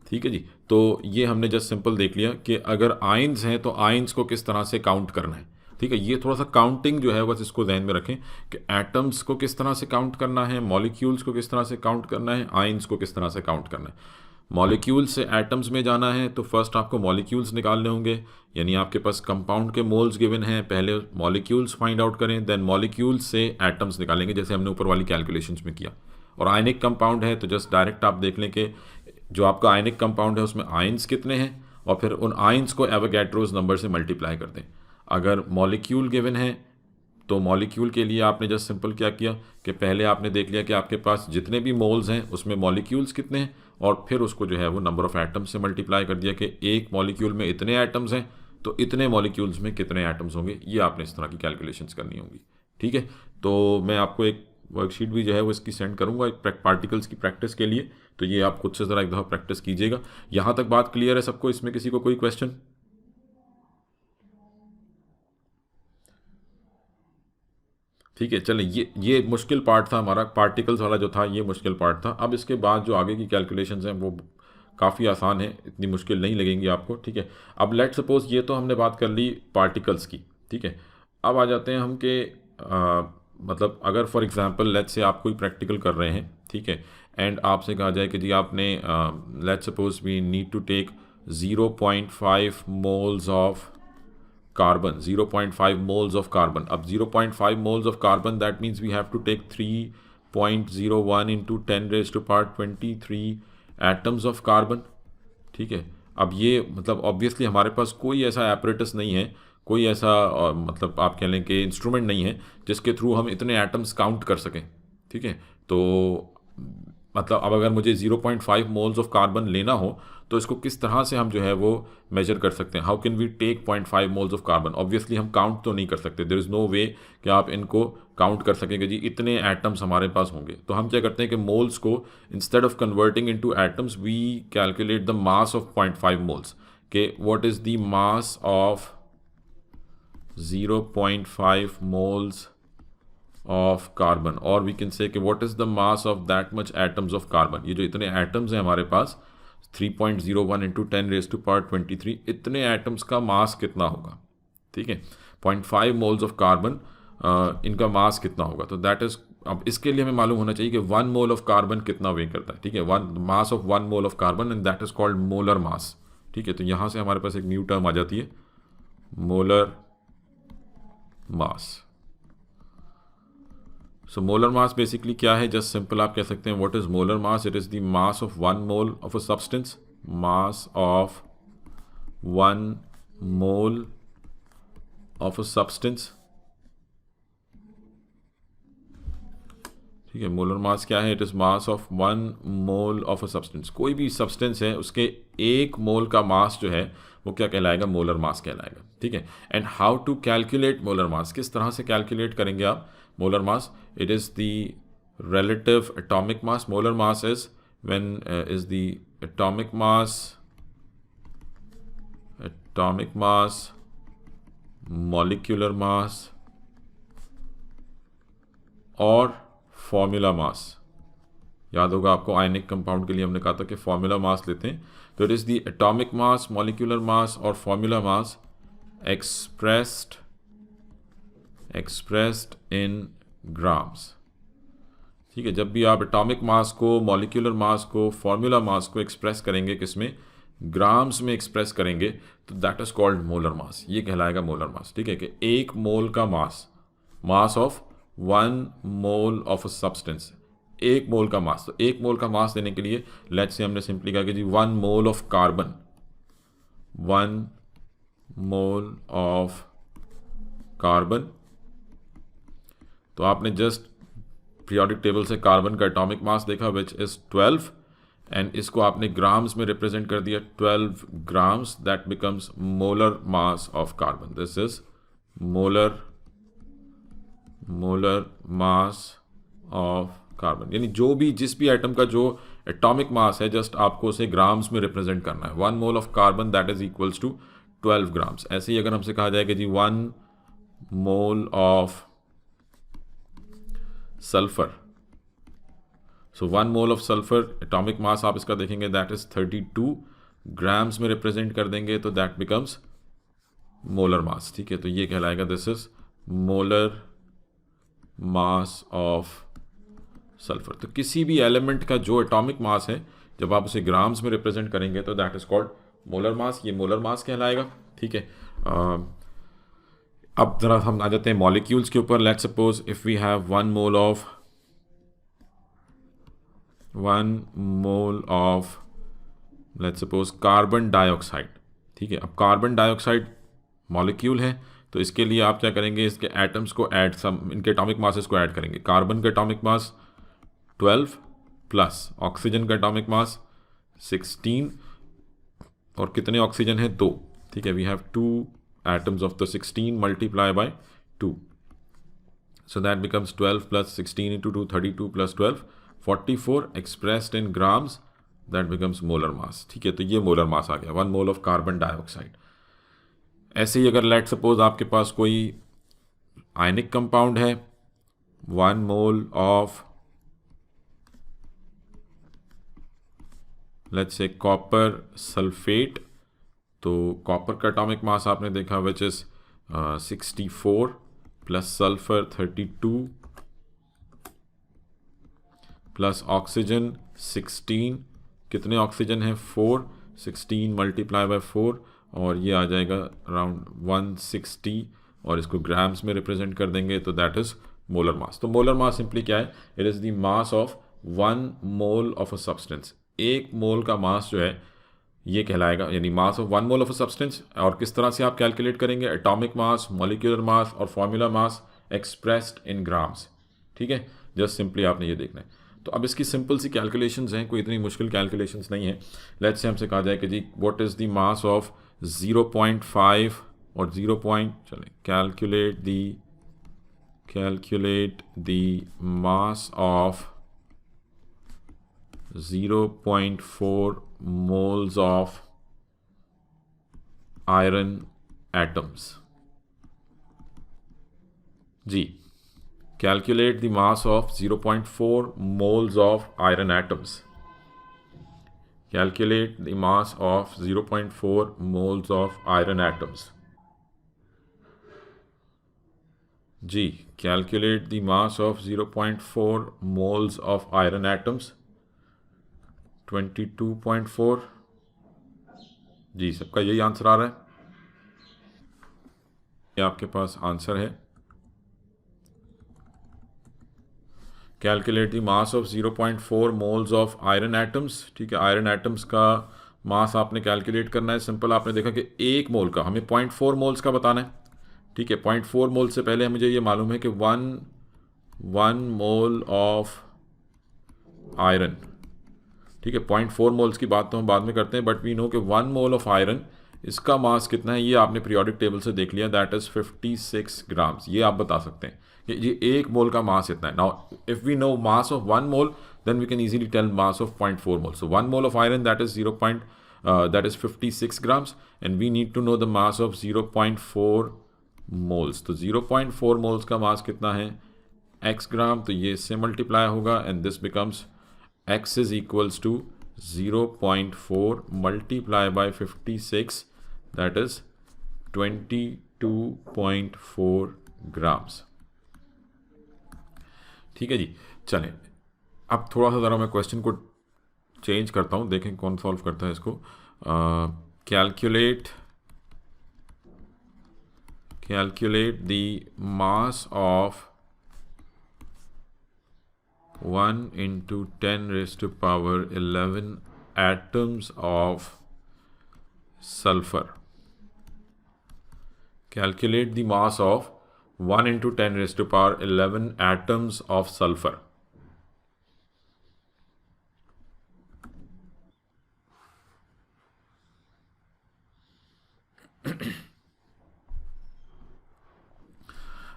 ठीक है जी। तो ये हमने जस्ट सिंपल देख लिया कि अगर आयंस हैं तो आयंस को किस तरह से काउंट करना है, ठीक है। ये थोड़ा सा काउंटिंग जो है बस इसको ध्यान में रखें कि एटम्स को किस तरह से काउंट करना है, मॉलिक्यूल्स को किस तरह से काउंट करना है, आयंस को किस तरह से काउंट करना है। मॉलिक्यूल्स से एटम्स में जाना है तो फर्स्ट आपको मॉलिक्यूल्स निकालने होंगे, यानी आपके पास कंपाउंड के मोल्स गिवन हैं, पहले मॉलिक्यूल्स फाइंड आउट करें, देन मॉलिक्यूल्स से एटम्स निकालेंगे, जैसे हमने ऊपर वाली कैलकुलेशंस में किया। और आयनिक कंपाउंड है तो जस्ट डायरेक्ट आप देख लें कि जो आपका आयनिक कंपाउंड है उसमें आयंस कितने हैं, और फिर उन आयंस को एवोगैड्रोस नंबर से मल्टीप्लाई कर दें। अगर मॉलिक्यूल गिवन है तो मॉलिक्यूल के लिए आपने जस्ट सिंपल क्या किया कि पहले आपने देख लिया कि आपके पास जितने भी मोल्स हैं उसमें मॉलिक्यूल्स कितने हैं, और फिर उसको जो है वो नंबर ऑफ एटम्स से मल्टीप्लाई कर दिया कि एक मॉलिक्यूल में इतने एटम्स हैं तो इतने मॉलिक्यूल्स में कितने एटम्स होंगे। ये आपने इस तरह की कैलकुलेशंस करनी होंगी, ठीक है। तो मैं आपको एक वर्कशीट भी जो है वो इसकी सेंड करूंगा एक पार्टिकल्स की प्रैक्टिस के लिए, तो ये आप खुद से ज़रा एक दफ़ा प्रैक्टिस कीजिएगा। यहाँ तक बात क्लियर है सबको? इसमें किसी को कोई क्वेश्चन? ठीक है, चलें। ये मुश्किल पार्ट था हमारा, पार्टिकल्स वाला जो था ये मुश्किल पार्ट था। अब इसके बाद जो आगे की कैलकुलेशंस हैं वो काफ़ी आसान है, इतनी मुश्किल नहीं लगेंगी आपको, ठीक है। अब लेट सपोज ये तो हमने बात कर ली पार्टिकल्स की, ठीक है। अब आ जाते हैं हम कि मतलब अगर फॉर एग्जांपल लेट्स से आप कोई प्रैक्टिकल कर रहे हैं, ठीक है, एंड आपसे कहा जाए कि जी आपने let suppose we need to take 0.5 moles of carbon, 0.5 moles of carbon. अब 0.5 moles of carbon that means we have to take 3.01 into 10⁻23 atoms of carbon, ठीक है। अब ये मतलब ऑब्वियसली हमारे पास कोई ऐसा एपरेटस नहीं है, कोई ऐसा मतलब आप कह लें कि इंस्ट्रूमेंट नहीं है जिसके थ्रू हम इतने एटम्स काउंट कर सकें, ठीक है। तो मतलब अब अगर मुझे 0.5 मोल्स ऑफ कार्बन लेना हो तो इसको किस तरह से हम जो है वो मेजर कर सकते हैं? How can we take 0.5 moles of carbon? Obviously हम काउंट तो नहीं कर सकते, देयर इज़ नो वे कि आप इनको काउंट कर सकेंगे जी इतने एटम्स हमारे पास होंगे। तो हम क्या करते हैं कि मोल्स को instead of converting into atoms we calculate the mass of 0.5 moles, के what is the mass of 0.5 moles of carbon, और वी कैन से कि what is the mass of that much atoms of carbon. ये जो इतने atoms हैं हमारे पास 3.01 into 10⁻23, इतने atoms का मास कितना होगा, ठीक है। 0.5 मोल्स ऑफ कार्बन इनका मास कितना होगा, तो दैट इज, अब इसके लिए हमें मालूम होना चाहिए कि 1 मोल ऑफ कार्बन कितना वेट करता है, ठीक है। मास of 1 mole of carbon and that is called molar mass, ठीक है। तो यहाँ से हमारे पास एक न्यू टर्म आ जाती है molar mass. So molar mass basically क्या है? जस्ट सिंपल आप कह सकते हैं what is molar mass? It is the mass of 1 mole of a substance, mass of 1 mole of a substance, ठीक है। मोलर मास क्या है? It is mass of 1 mole of a substance. कोई भी सब्सटेंस है उसके 1 मोल का मास जो है वो क्या कहलाएगा? मोलर मास कहलाएगा, ठीक है। And how to calculate molar mass? किस तरह से कैलकुलेट करेंगे आप molar mass? It is the relative atomic mass. Molar mass is when is the atomic mass, molecular mass और फॉर्मूला मास। याद होगा आपको आयनिक कंपाउंड के लिए हमने कहा था कि फॉर्मूला मास लेते हैं, तो it is the atomic mass, molecular mass और formula mass expressed in grams. ठीक है, जब भी आप एटॉमिक मास को, मॉलिक्यूलर मास को, फॉर्मूला मास को एक्सप्रेस करेंगे किसमें, ग्राम्स में एक्सप्रेस करेंगे, तो that is called molar mass. ये कहलाएगा मोलर मास। ठीक है, कि एक मोल का मास of 1 mole of a substance, एक मोल का मास। तो एक मोल का मास देने के लिए लेट्स से हमने सिंपली कहा कि जी 1 mole of carbon, 1 mole of carbon. तो आपने जस्ट पीरियोडिक टेबल से कार्बन का एटॉमिक मास देखा विच इज 12, एंड इसको आपने ग्राम्स में रिप्रेजेंट कर दिया, 12 grams, that becomes molar mass of carbon. This is molar mass of carbon. यानी जो भी, जिस भी आइटम का जो एटॉमिक मास है, जस्ट आपको उसे ग्राम्स में रिप्रेजेंट करना है। 1 mole of carbon that is equals to 12 grams. ऐसे ही अगर हमसे कहा जाए कि जी 1 mole of sulphur, so 1 mole of sulphur atomic mass आप इसका देखेंगे दैट इज 32 ग्राम्स में रिप्रेजेंट कर देंगे, तो दैट बिकम्स मोलर मास। ठीक है, तो ये कहलाएगा this is molar mass of sulphur. तो किसी भी एलिमेंट का जो एटॉमिक मास है, जब आप उसे ग्राम्स में रिप्रेजेंट करेंगे तो that is called molar mass. ये मोलर मास कहलाएगा। ठीक है, अब जरा हम आ जाते हैं मॉलिक्यूल्स के ऊपर। Let's suppose if we have 1 mole of let's suppose carbon dioxide. ठीक है, अब कार्बन डाइऑक्साइड मॉलिक्यूल है, तो इसके लिए आप क्या करेंगे, इसके एटम्स को ऐड, इनके एटॉमिक मासेस को ऐड करेंगे। कार्बन का एटॉमिक मास 12 प्लस ऑक्सीजन का एटॉमिक मास 16, और कितने ऑक्सीजन है, 2। ठीक है, we have 2 atoms of the 16 multiply by 2, so that becomes 12 plus 16 into 2, 32 plus 12, 44 expressed in grams, that becomes molar mass। ठीक है, तो ये मोलर मास आ गया, 1 मोल ऑफ कार्बन डाइऑक्साइड। ऐसे ही अगर लेट सपोज आपके पास कोई आयनिक कंपाउंड है, 1 mole of let's say copper sulphate, तो कॉपर का एटॉमिक मास आपने देखा which is 64 plus sulphur 32 plus oxygen 16, कितने ऑक्सीजन है, 4, 16 मल्टीप्लाई बाय 4, और ये आ जाएगा अराउंड 160, और इसको ग्राम्स में रिप्रेजेंट कर देंगे, तो दैट इज मोलर मास। तो मोलर मास सिंपली क्या है, it is the mass of 1 mole of a substance. एक मोल का मास जो है ये कहलाएगा, यानी मास of 1 mole of a substance. और किस तरह से आप कैलकुलेट करेंगे, एटॉमिक मास, मॉलिक्यूलर मास और formula mass expressed in grams. ठीक है, जस्ट सिंपली आपने ये देखना है। तो अब इसकी सिंपल सी कैलकुलेशंस हैं, कोई इतनी मुश्किल कैलकुलेशंस नहीं है। लेट्स से हमसे कहा जाए कि जी what is the mass of 0.5 और 0. चलें calculate the mass of 0.4 moles of iron atoms। जी, calculate the mass of 0.4 moles of iron atoms। Calculate the mass of 0.4 moles of iron atoms। जी, calculate the mass of 0.4 moles of iron atoms। 22.4। जी, सबका यही answer आ रहा है, ये आपके पास answer है। Calculate the mass of 0.4 moles of iron atoms. ठीक है, आयरन एटम्स का मास आपने कैलकुलेट करना है। सिंपल, आपने देखा कि एक मोल का हमें 0.4 मोल्स का बताना है। ठीक है, 0.4 मोल से पहले मुझे ये मालूम है कि 1 मोल ऑफ आयरन। ठीक है, 0.4 मोल्स की बात तो हम बाद में करते हैं, बट वी नो कि 1 मोल ऑफ आयरन इसका मास कितना है ये आपने पीरियोडिक टेबल से देख लिया, दैट इज़ 56 ग्राम्स। ये आप बता सकते हैं कि ये एक मोल का मास इतना है। Now if we know mass of 1 mole then we can easily tell mass of 0.4 mole. So 1 mole of iron, that is 56 grams, and we need to know the mass of 0.4 moles. तो 0.4 moles का मास कितना है x ग्राम, तो ये इससे multiply होगा and this becomes x is equals to 0.4 multiply by 56, that is 22.4 grams. ठीक है जी, चलें अब थोड़ा सा ज़रा मैं क्वेश्चन को चेंज करता हूँ, देखें कौन सॉल्व करता है इसको। Calculate the mass of 1 into 10 raised to power 11 atoms of sulfur. Calculate the mass of 1 into 10 raised to power 11 atoms of sulfur.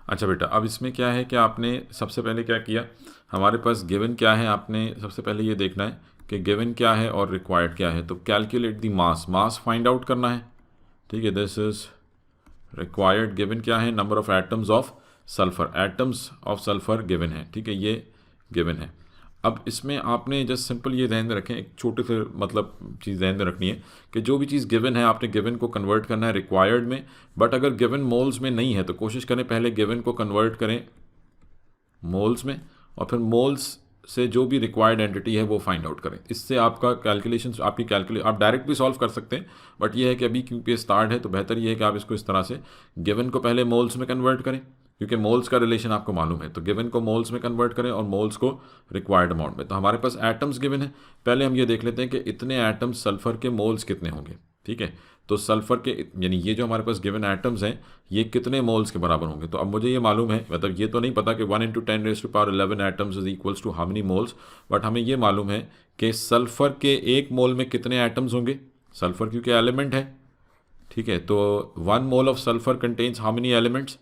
अच्छा बेटा, अब इसमें क्या है कि आपने सबसे पहले क्या किया, हमारे पास गिवन क्या है, आपने सबसे पहले ये देखना है कि गिवन क्या है और रिक्वायर्ड क्या है। तो calculate the mass find out करना है। ठीक है, दिस इज रिक्वायर्ड। गिवन क्या है, number of atoms of sulphur, atoms of sulphur given है। ठीक है, ये गिवन है। अब इसमें आपने जस्ट सिंपल ये ध्यान में रखें, एक छोटे से मतलब चीज़ ध्यान में रखनी है कि जो भी चीज़ गिवन है आपने गिवन को कन्वर्ट करना है रिक्वायर्ड में। बट अगर गिवन मोल्स में नहीं है तो कोशिश करें पहले गिवन को कन्वर्ट करें मोल्स में और फिर मोल्स से जो भी रिक्वायर्ड एंटिटी है वो फाइंड आउट करें। इससे आपका कैलकुलेशन आप डायरेक्ट भी सॉल्व कर सकते हैं, बट ये है कि अभी क्योंकि स्टार्ट है तो बेहतर ये है कि आप इसको इस तरह से गिवन को पहले मोल्स में कन्वर्ट करें, क्योंकि मोल्स का रिलेशन आपको मालूम है। तो गिवन को मोल्स में कन्वर्ट करें और मोल्स को रिक्वायर्ड अमाउंट में। तो हमारे पास एटम्स गिवन है, पहले हम ये देख लेते हैं कि इतने एटम्स सल्फर के मोल्स कितने होंगे। ठीक है, तो सल्फर के यानी ये जो हमारे पास गिवन एटम्स हैं ये कितने मोल्स के बराबर होंगे। तो अब मुझे ये मालूम है, मतलब ये तो नहीं पता कि 1 into 10 raised to power 11 atoms is equals to how many moles, but हमें ये मालूम है कि सल्फर के एक मोल में कितने एटम्स होंगे। सल्फर क्योंकि एलिमेंट है, ठीक है, तो 1 mole of sulphur contains how many elements,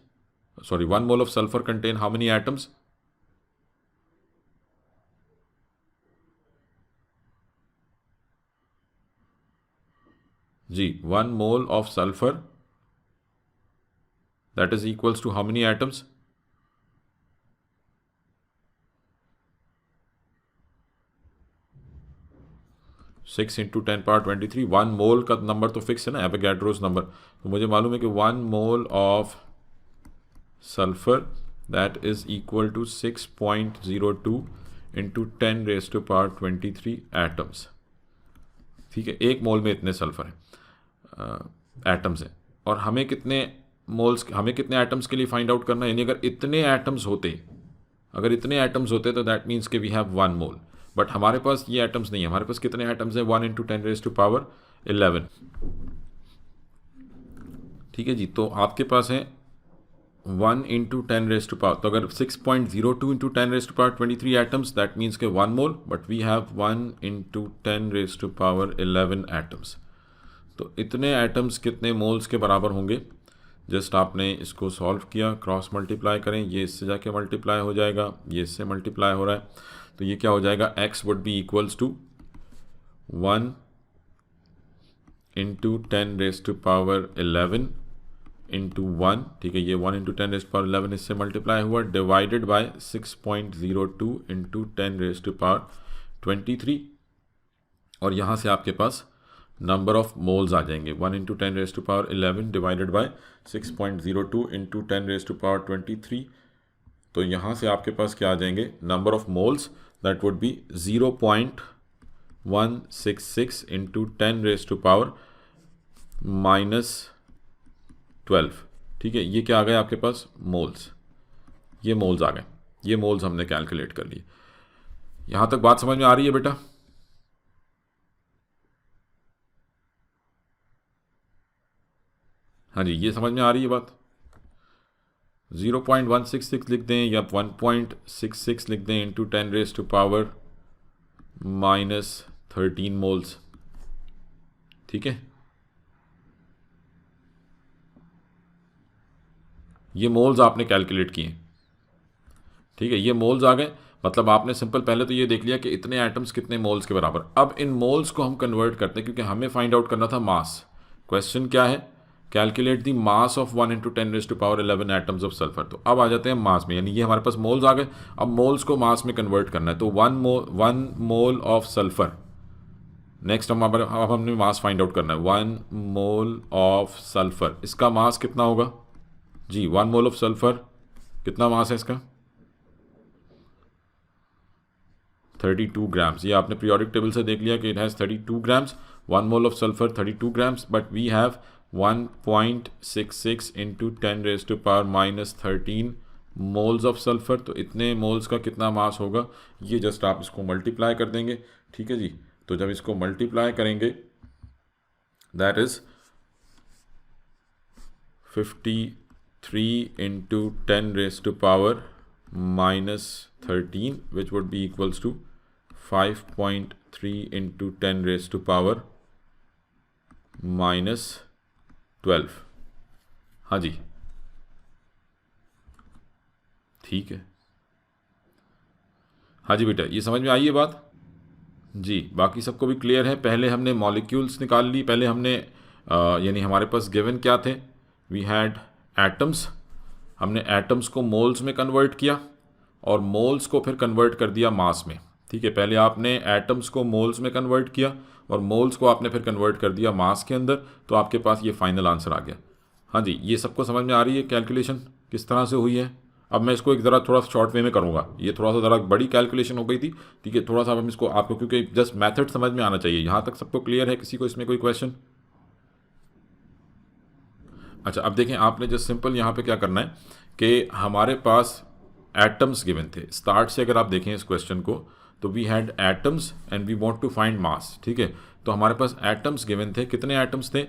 sorry 1 mole of sulphur contain how many atoms. जी, 1 mole of sulphur that is equals to how many atoms. Six into 10⁻23। 1 mole का number तो fix है ना, Avogadro's number. तो मुझे मालूम है कि 1 mole of sulphur that is equal to 6.02 into 10 raised to power 23 atoms. ठीक है, एक मोल में इतने सल्फर हैं, एटम्स हैं, और हमें कितने एटम्स के लिए फाइंड आउट करना है। यानी अगर इतने एटम्स होते तो दैट मीन्स कि वी हैव 1 मोल, बट हमारे पास ये एटम्स नहीं है। हमारे पास कितने एटम्स हैं, 1 into 10 raised to power 11। ठीक है जी, तो आपके पास है 1 into 10 raised to power, तो अगर 6.02 into 10 raised to power 23 atoms that means के 1 mole, but we have 1 into 10 raised to power 11 atoms. तो इतने एटम्स कितने मोल्स के बराबर होंगे। जस्ट आपने इसको सॉल्व किया, क्रॉस मल्टीप्लाई करें, ये इससे जाके मल्टीप्लाई हो जाएगा, ये इससे मल्टीप्लाई हो रहा है, तो ये क्या हो जाएगा, x would be equals to 1 into 10 raised to power 11 into 1। ठीक है, ये 1 into 10 raised to power 11 इससे मल्टीप्लाई हुआ, divided by 6.02 into 10 raised to power 23, और यहाँ से आपके पास नंबर ऑफ मोल्स आ जाएंगे। 1 into 10 raised to power 11 divided by 6.02 into 10 raised to power 23, तो यहाँ से आपके पास क्या आ जाएंगे, number of moles that would B 0.166 into 10 raised to power -12। ठीक है, ये क्या आ गए आपके पास, मोल्स, ये मोल्स आ गए, ये मोल्स हमने कैलकुलेट कर लिए। यहाँ तक बात समझ में आ रही है बेटा? हाँ जी, ये समझ में आ रही है बात। 0.166 लिख दें या 1.66 लिख दें into 10 raised to power -13 moles. ठीक है, ये मोल्स आपने कैलकुलेट किए, ठीक है, ये मोल्स आ गए। मतलब आपने सिंपल पहले तो ये देख लिया कि इतने एटम्स कितने मोल्स के बराबर। अब इन मोल्स को हम कन्वर्ट करते हैं क्योंकि हमें फाइंड आउट करना था मास। क्वेश्चन क्या है, calculate the mass of 1 × 10⁻11 atoms of sulphur. तो अब आ जाते हैं मास में, यानी ये हमारे पास मोल्स आ गए। अब मोल्स को मास में कन्वर्ट करना है, तो 1 मोल ऑफ सल्फर। नेक्स्ट अब हमने मास फाइंड आउट करना है, 1 मोल ऑफ सल्फर। इसका मास कितना होगा जी, 1 मोल ऑफ सल्फर कितना मास है इसका, 32 ग्राम्स। ये आपने पीरियोडिक टेबल से देख लिया कि it has 32 grams. 1 mole of sulphur 32 grams, but we have 1.66 × 10⁻⁻13 moles of sulphur. तो इतने मोल्स का कितना मास होगा, ये जस्ट आप इसको मल्टीप्लाई कर देंगे, ठीक है जी। तो जब इसको मल्टीप्लाई करेंगे that is 53 × 10⁻⁻13 which would be equals to 5.3 × 10⁻⁻12। हाँ जी, ठीक है। हाँ जी बेटा, ये समझ में आई ये बात जी, बाकी सबको भी क्लियर है। पहले हमने मॉलिक्यूल्स निकाल ली, पहले हमने यानी हमारे पास गिवन क्या थे, वी हैड एटम्स। हमने एटम्स को मोल्स में कन्वर्ट किया और मोल्स को फिर कन्वर्ट कर दिया मास में, ठीक है। पहले आपने एटम्स को मोल्स में कन्वर्ट किया और मोल्स को आपने फिर कन्वर्ट कर दिया मास के अंदर, तो आपके पास ये फाइनल आंसर आ गया। हाँ जी, ये सबको समझ में आ रही है कैलकुलेशन किस तरह से हुई है। अब मैं इसको एक ज़रा थोड़ा शॉर्ट वे में करूँगा, ये थोड़ा सा ज़रा बड़ी कैलकुलेशन हो गई थी, ठीक है। थोड़ा सा हम इसको आपको, क्योंकि जस्ट मेथड समझ में आना चाहिए। यहाँ तक सबको क्लियर है, किसी को इसमें कोई क्वेश्चन? अच्छा, अब देखें, आपने जस्ट सिंपल यहाँ पे क्या करना है कि हमारे पास एटम्स गिवन थे। स्टार्ट से अगर आप देखें इस क्वेश्चन को, तो we had atoms and we want to find mass, ठीक है। तो हमारे पास एटम्स गिवन थे, कितने एटम्स थे,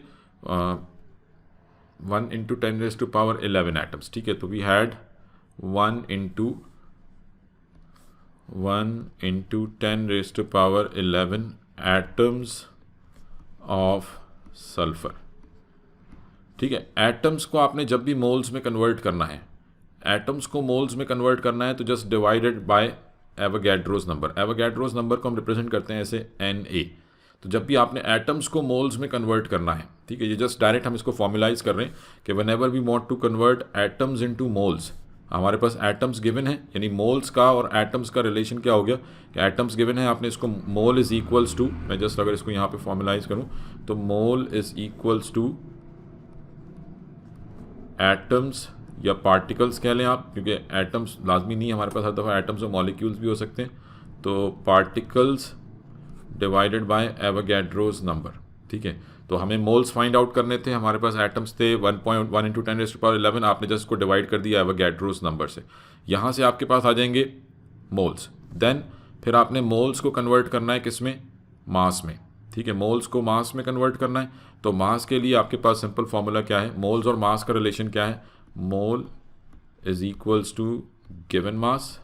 1 × 10⁻11 एटम्स, ठीक है। तो we had 1 × 10⁻11 atoms of sulphur, ठीक है। एटम्स को आपने जब भी मोल्स में कन्वर्ट करना है, एटम्स को मोल्स में कन्वर्ट करना है, तो just divided by Avogadro's number. Avogadro's number को हम रिप्रेजेंट करते हैं ऐसे Na। तो जब भी आपने एटम्स को मोल्स में कन्वर्ट करना है, ठीक है, ये जस्ट डायरेक्ट हम इसको फॉर्मुलाइज कर रहे हैं कि whenever we want to convert atoms into moles, हमारे पास एटम्स गिवन है, यानी मोल्स का और एटम्स का रिलेशन क्या हो गया कि एटम्स गिवन है, आपने इसको मोल इज इक्वल्स टू, मैं जस्ट अगर इसको यहाँ पे फॉर्मुलाइज करूँ तो मोल इज इक्वल्स टू एटम्स या पार्टिकल्स कह लें आप, क्योंकि एटम्स लाजमी नहीं, हमारे पास हर दफ़ा एटम्स और मॉलिक्यूल्स भी हो सकते हैं। तो particles divided by Avogadro's number, ठीक है। तो हमें मोल्स फाइंड आउट करने थे, हमारे पास एटम्स थे 1.1 × 10⁻11, आपने जस्ट को डिवाइड कर दिया एवोगैड्रोस नंबर से। यहाँ से आपके पास आ जाएंगे मोल्स, देन फिर आपने मोल्स को कन्वर्ट करना है किस में, मास में, ठीक है। मोल्स को मास में कन्वर्ट करना है, तो मास के लिए आपके पास सिंपल फॉर्मूला क्या है, मोल्स और मास का रिलेशन क्या है, mole is equals to given mass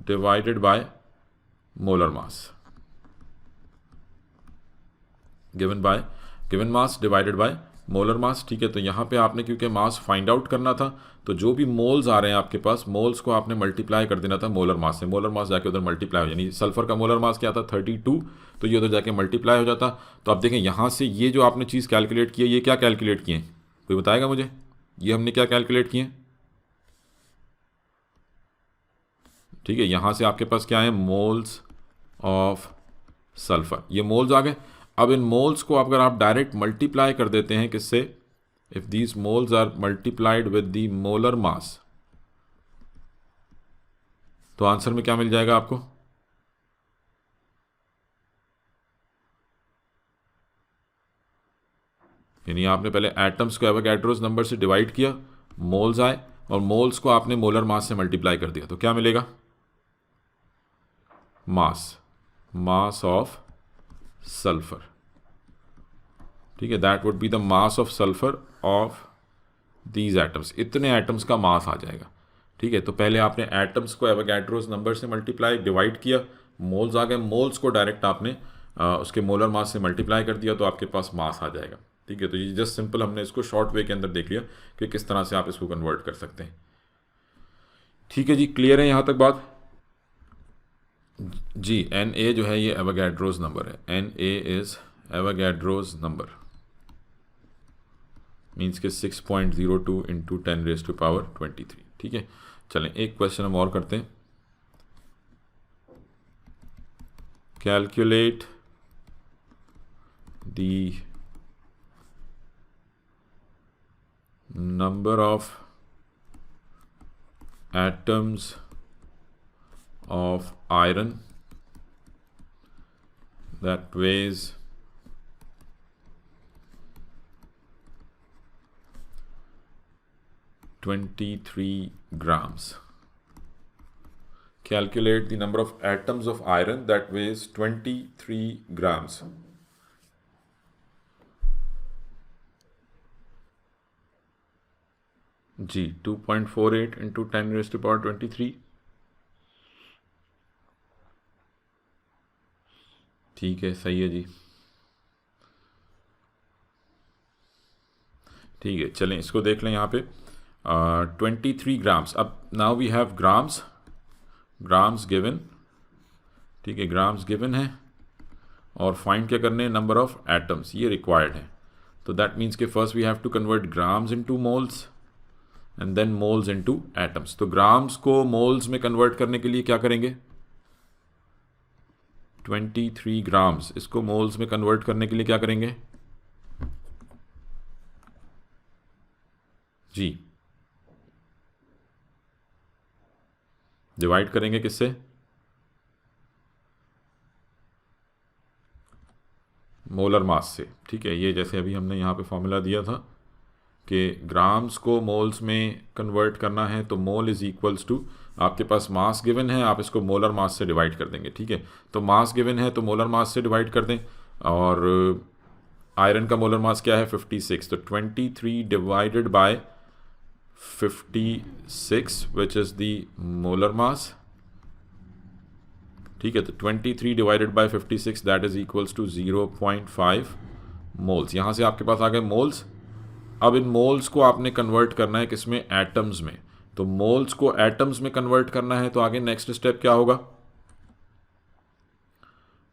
divided by molar mass, given mass divided by molar mass, ठीक है। तो यहाँ पे आपने क्योंकि मास फाइंड आउट करना था, तो जो भी मोल्स आ रहे हैं आपके पास, मोल्स को आपने मल्टीप्लाई कर देना था मोलर मास से। मोलर मास जाके उधर मल्टीप्लाई हो, यानी सल्फर का मोलर मास क्या था 32, तो ये उधर जाके मल्टीप्लाई हो जाता। तो आप देखें यहाँ से ये जो आपने चीज़ कैलकुलेट की है, ये क्या कैलकुलेट किए, कोई बताएगा मुझे, ये हमने क्या कैलकुलेट किए, ठीक है। यहाँ से आपके पास क्या है, मोल्स ऑफ सल्फर, ये मोल्स आ गए। अब इन मोल्स को अगर आप डायरेक्ट मल्टीप्लाई कर देते हैं किससे, if these moles are multiplied with the molar mass, तो आंसर में क्या मिल जाएगा आपको, यानी आपने पहले एटम्स को एवोगैड्रोस नंबर से डिवाइड किया, मोल्स आए और मोल्स को आपने मोलर मास से मल्टीप्लाई कर दिया, तो क्या मिलेगा, मास ऑफ सल्फर, ठीक है। That would be the mass of sulphur of these atoms, इतने एटम्स का मास आ जाएगा, ठीक है। तो पहले आपने एटम्स को एवोगैड्रोस नंबर से मल्टीप्लाई डिवाइड किया, मोल्स आ गए, मोल्स को डायरेक्ट आपने उसके मोलर मास से मल्टीप्लाई कर दिया, तो आपके पास मास आ जाएगा, ठीक है। ठीक है, तो ये जस्ट सिंपल हमने इसको शॉर्ट वे के अंदर देख लिया कि किस तरह से आप इसको कन्वर्ट कर सकते हैं। ठीक है जी, क्लियर है यहाँ तक बात? जी, एन ए जो है ये एवोगैड्रोस नंबर है, N A is Avogadro's number, means के 6.02 इंटू 10⁻23। ठीक है, चलें एक क्वेश्चन हम और करते हैं। Calculate the number of atoms of iron that weighs 23 grams. Calculate the number of atoms of iron that weighs 23 grams. जी, 2.48 इंटू 10⁻23। ठीक है, सही है जी। ठीक है, चलें इसको देख लें यहाँ पे 23 ग्राम्स। अब now we have grams given. ठीक है, ग्राम्स गिवन है और फाइंड क्या करने हैं, नंबर ऑफ एटम्स, ये रिक्वायर्ड है। तो दैट मीन्स के first we have to convert grams into moles and then moles into atoms. तो ग्राम्स को मोल्स में कन्वर्ट करने के लिए क्या करेंगे, 23 ग्राम्स, इसको मोल्स में कन्वर्ट करने के लिए क्या करेंगे जी, डिवाइड करेंगे किससे, मोलर मास से। ठीक है, ये जैसे अभी हमने यहाँ पे फॉर्मूला दिया था कि ग्राम्स को मोल्स में कन्वर्ट करना है तो मोल इज़ इक्वल्स टू, आपके पास मास गिवन है, आप इसको मोलर मास से डिवाइड कर देंगे। ठीक है, तो मास गिवन है तो मोलर मास से डिवाइड कर दें, और आयरन का मोलर मास क्या है 56, तो 23 divided by 56 which is the molar mass. ठीक है, तो 23 divided by 56 that is equals to 0.5 moles. यहाँ से आपके पास आ गए मोल्स। अब इन मोल्स को आपने कन्वर्ट करना है किसमें, एटम्स में। तो मोल्स को एटम्स में कन्वर्ट करना है तो आगे नेक्स्ट स्टेप क्या होगा,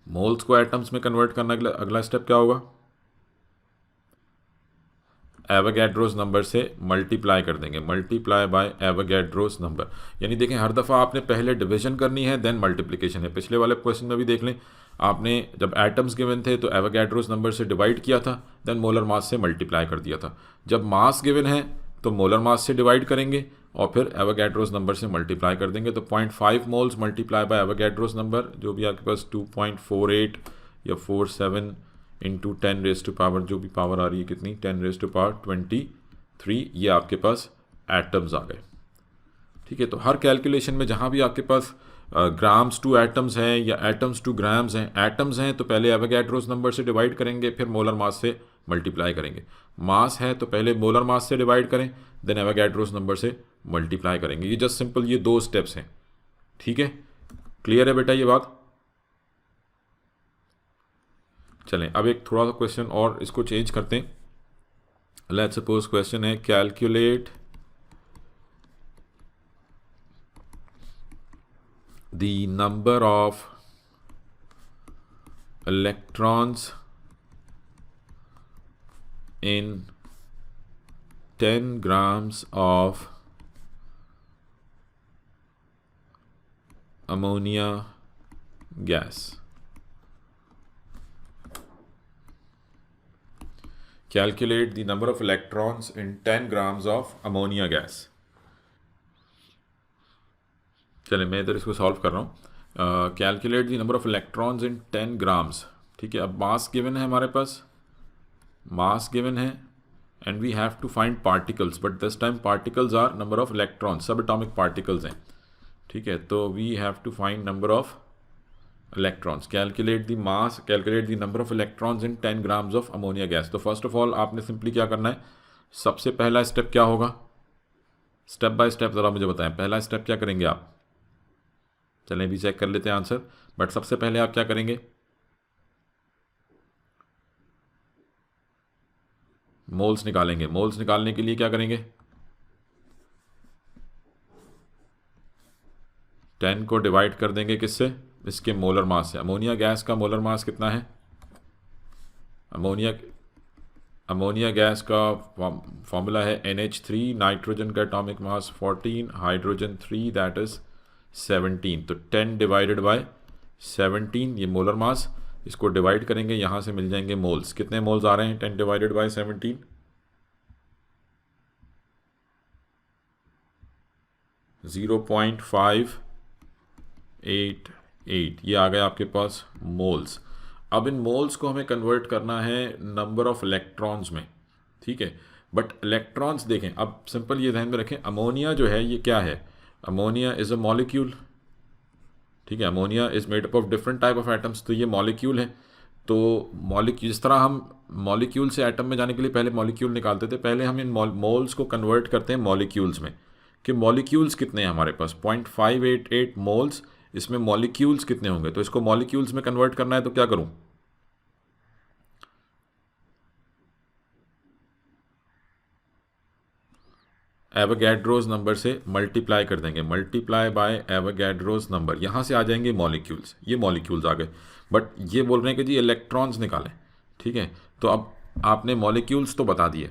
मोल्स को एटम्स में कन्वर्ट करना, अगला स्टेप क्या होगा, एवोगैड्रोस नंबर से मल्टीप्लाई कर देंगे, मल्टीप्लाई बाय एवोगैड्रोस नंबर। यानी देखें हर दफ़ा आपने पहले डिवीजन करनी है देन मल्टीप्लिकेशन है। पिछले वाले क्वेश्चन में भी देख लें, आपने जब एटम्स गिवन थे तो एवोगैड्रोस नंबर से डिवाइड किया था, देन मोलर मास से मल्टीप्लाई कर दिया था। जब मास गिवन है तो मोलर मास से डिवाइड करेंगे और फिर एवोगैड्रोस नंबर से मल्टीप्लाई कर देंगे। तो 0.5 moles multiply bye Avogadro's number, जो भी आपके पास 2.48 या 47 इंटू 10⁻, जो भी पावर आ रही है कितनी, 10⁻23, ये आपके पास एटम्स आ गए। ठीक है, तो हर कैलकुलेशन में जहाँ भी आपके पास ग्राम्स टू एटम्स हैं या एटम्स टू ग्राम्स हैं, एटम्स हैं तो पहले एवोगैड्रोस नंबर से डिवाइड करेंगे, फिर मोलर मास से मल्टीप्लाई करेंगे। मास है तो पहले मोलर मास से डिवाइड करें, देन एवोगैड्रोस नंबर से मल्टीप्लाई करेंगे। ये जस्ट सिंपल ये दो स्टेप्स हैं। ठीक है, क्लियर है बेटा ये बात? चलें अब एक थोड़ा सा क्वेश्चन और इसको चेंज करते हैं। लेट्स सपोज क्वेश्चन है calculate the number of electrons in 10 grams of ammonia gas. Calculate the number of electrons in 10 grams of ammonia gas. चलिए मैं इधर इसको सॉल्व कर रहा हूँ। Calculate the number of electrons in 10 grams. ठीक है, अब मास गिवन है हमारे पास, मास गिवन है and we have to find particles, but this time particles are number of electrons, subatomic particles हैं। ठीक है, तो we have to find number of electrons. Calculate the mass, calculate the number of electrons in 10 grams of ammonia gas. तो first of all आपने simply क्या करना है, सबसे पहला स्टेप क्या होगा, स्टेप बाय स्टेप ज़रा मुझे बताएं, पहला स्टेप क्या करेंगे आप? चलें भी चेक कर लेते हैं आंसर, बट सबसे पहले आप क्या करेंगे, मोल्स निकालेंगे। मोल्स निकालने के लिए क्या करेंगे, 10 को डिवाइड कर देंगे किससे, इसके मोलर मास से। अमोनिया गैस का मोलर मास कितना है, अमोनिया गैस का फॉर्मूला है NH3, नाइट्रोजन का atomic mass 14, hydrogen 3 that is 17। तो 10 डिवाइडेड बाय 17 ये मोलर मास, इसको डिवाइड करेंगे, यहाँ से मिल जाएंगे मोल्स। कितने मोल्स आ रहे हैं 10 डिवाइडेड बाय 17, 0.588, ये आ गया आपके पास मोल्स। अब इन मोल्स को हमें कन्वर्ट करना है नंबर ऑफ इलेक्ट्रॉन्स में, ठीक है। बट इलेक्ट्रॉन्स देखें, अब सिंपल ये ध्यान में रखें, अमोनिया जो है ये क्या है, अमोनिया इज़ अ मॉलिक्यूल, ठीक है। Ammonia is made up of different type of atoms, तो ये मॉलिक्यूल है। तो मॉलिक्यूल, जिस तरह हम मॉलिक्यूल से एटम में जाने के लिए पहले मॉलिक्यूल निकालते थे, पहले हम इन मोल्स को कन्वर्ट करते हैं मॉलिक्यूल्स में, कि मॉलिक्यूल्स कितने हैं हमारे पास, 0.588 मोल्स, इसमें मॉलिक्यूल्स कितने होंगे। तो इसको मॉलिक्यूल्स में कन्वर्ट करना है, तो क्या करूं, एवोगैड्रोज नंबर से मल्टीप्लाई कर देंगे, मल्टीप्लाई बाय एवोगैड्रोज नंबर, यहाँ से आ जाएंगे मॉलिक्यूल्स, ये मॉलिक्यूल्स आ गए। बट ये बोल रहे हैं कि जी इलेक्ट्रॉन्स निकालें, ठीक है। तो अब आपने मॉलिक्यूल्स तो बता दिए,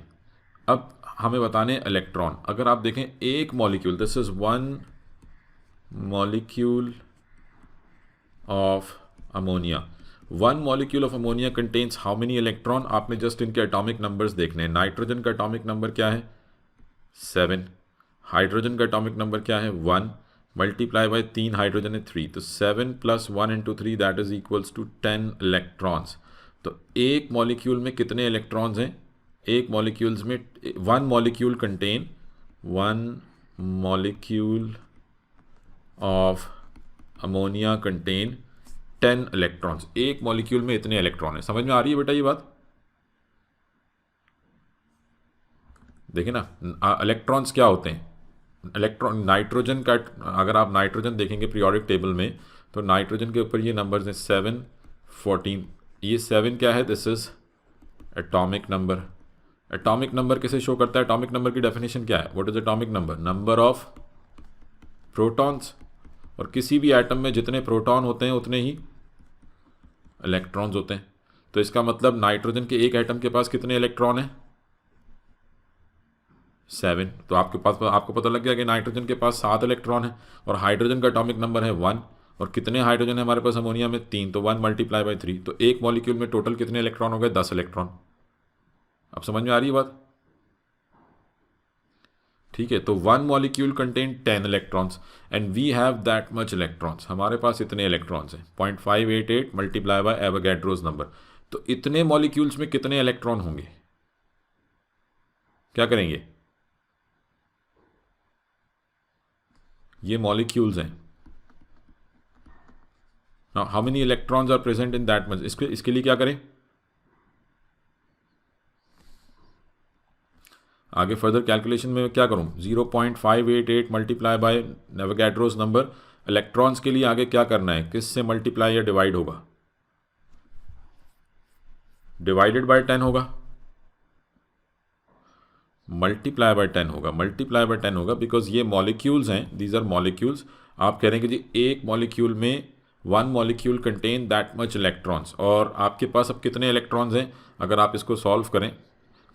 अब हमें बताने इलेक्ट्रॉन। अगर आप देखें एक molecule, this is one molecule of ammonia, one molecule of ammonia contains how many electron, आपने जस्ट इनके एटॉमिक नंबर्स देखने हैं। नाइट्रोजन का एटॉमिक नंबर क्या है 7, हाइड्रोजन का एटॉमिक नंबर क्या है 1, मल्टीप्लाई बाय 3 हाइड्रोजन है 3, तो 7 + 1 × 3 that is equals to 10 electrons. तो एक मॉलिक्यूल में कितने इलेक्ट्रॉन्स हैं, एक मॉलिक्यूल्स में, one molecule contain, one molecule of ammonia contain 10 electrons, एक मॉलिक्यूल में इतने इलेक्ट्रॉन है। समझ में आ रही है बेटा ये बात, देखिए ना, इलेक्ट्रॉन्स क्या होते हैं, इलेक्ट्रॉन, नाइट्रोजन का, अगर आप नाइट्रोजन देखेंगे पीरियोडिक टेबल में, तो नाइट्रोजन के ऊपर ये नंबर्स हैं 7, 14, ये 7 क्या है, this is atomic number. Atomic number किसे शो करता है, एटॉमिक नंबर की डेफिनेशन क्या है, what is atomic number, number of protons, और किसी भी एटम में जितने प्रोटॉन होते हैं उतने ही इलेक्ट्रॉन्स होते हैं। तो इसका मतलब नाइट्रोजन के एक एटम के पास कितने इलेक्ट्रॉन हैं 7। तो आपको पता लग गया कि नाइट्रोजन के पास 7 इलेक्ट्रॉन है, और हाइड्रोजन का एटॉमिक नंबर है 1, और कितने हाइड्रोजन है हमारे पास अमोनिया में 3, तो 1 × 3, तो एक मॉलिक्यूल में टोटल कितने इलेक्ट्रॉन हो गए 10 इलेक्ट्रॉन। अब समझ में आ रही है बात, ठीक है। तो one molecule contain 10 electrons and we have that much electrons, हमारे पास इतने इलेक्ट्रॉन्स हैं 0.588 मल्टीप्लाई बाय एवोगैड्रोज नंबर। तो इतने मॉलिक्यूल्स में कितने इलेक्ट्रॉन होंगे, क्या करेंगे, ये मॉलिक्यूल्स हैं, how many electrons are present in that much, इसके लिए क्या करें, आगे फर्दर कैलकुलेशन में क्या करूं, 0.588 multiply by Avogadro's number. Electrons के लिए आगे क्या करना है, किस से मल्टीप्लाई या डिवाइड होगा, डिवाइडेड बाय 10 होगा, मल्टीप्लाई बाय 10 होगा, मल्टीप्लाई बाय 10 होगा, बिकॉज ये मॉलिक्यूल्स हैं, दीज आर मॉलिक्यूल्स। आप कह रहे हैं कि जी एक मॉलिक्यूल में one molecule contain that much electrons, और आपके पास अब कितने इलेक्ट्रॉन्स हैं, अगर आप इसको सॉल्व करें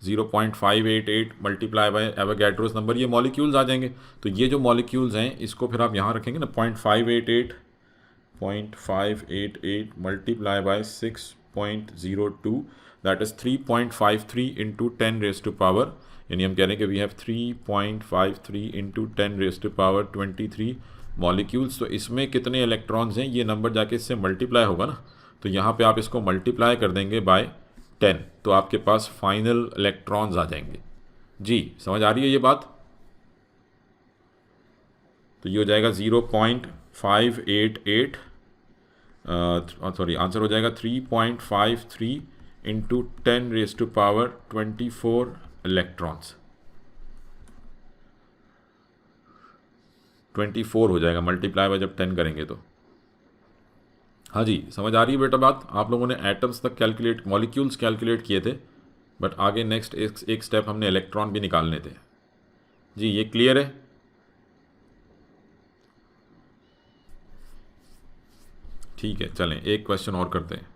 0.588 मल्टीप्लाई बाय एवोगैड्रोज नंबर, ये मॉलिक्यूल्स आ जाएंगे। तो ये जो मॉलिक्यूल्स हैं इसको फिर आप यहाँ रखेंगे ना, 0.588 मल्टीप्लाई बाय 6.02 दैट इज 3.53 × 10⁻⁻, यानी हम कह रहे हैं कि वी हैव 3.53 × 10⁻23 मॉलिक्यूल्स। तो इसमें कितने इलेक्ट्रॉन्स हैं, ये नंबर जाके इससे मल्टीप्लाई होगा ना, तो यहाँ पे आप इसको मल्टीप्लाई कर देंगे बाय 10, तो आपके पास फाइनल इलेक्ट्रॉन्स आ जाएंगे। जी समझ आ रही है ये बात, तो ये हो जाएगा 0.588 सॉरी आंसर हो जाएगा 3.53 × 10⁻24 इलेक्ट्रॉन्स, 24 हो जाएगा मल्टीप्लाई बाय जब 10 करेंगे तो। हाँ जी समझ आ रही है बेटा बात, आप लोगों ने एटम्स तक कैलकुलेट, मॉलिक्यूल्स कैलकुलेट किए थे, बट आगे नेक्स्ट एक स्टेप हमने इलेक्ट्रॉन भी निकालने थे। जी ये क्लियर है? ठीक है, चलें एक क्वेश्चन और करते हैं।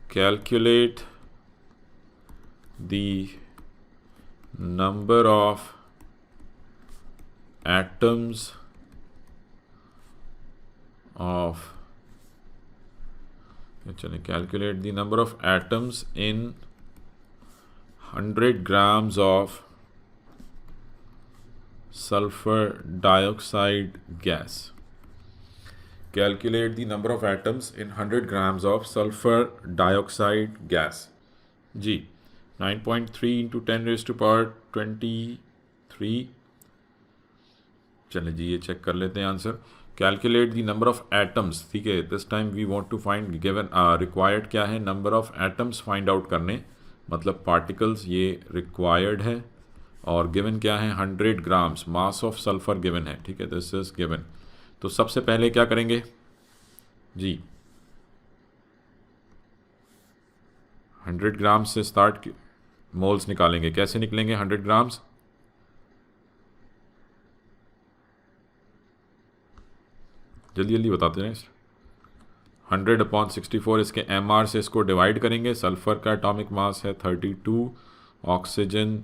Calculate the number of atoms of, चलें, calculate the number of atoms in 100 grams of sulfur dioxide gas. Calculate the number of atoms in 100 grams of sulfur dioxide gas. जी 9.3 into 10 raised to power 23। चलें जी ये check कर लेते हैं answer. Calculate the number of atoms, ठीक है, this time we want to find given required क्या है, number of atoms find out करने, मतलब पार्टिकल्स ये रिक्वायर्ड है, और गिवन क्या है 100 grams mass of sulphur given है, ठीक है, दिस इज गिवन। तो सबसे पहले क्या करेंगे जी, 100 ग्राम्स से स्टार्ट मोल्स निकालेंगे। कैसे निकलेंगे 100 ग्राम्स? जल्दी जल्दी बताते हैं। 100/64 इसके MR से इसको डिवाइड करेंगे। सल्फ़र का एटॉमिक मास है 32, ऑक्सीजन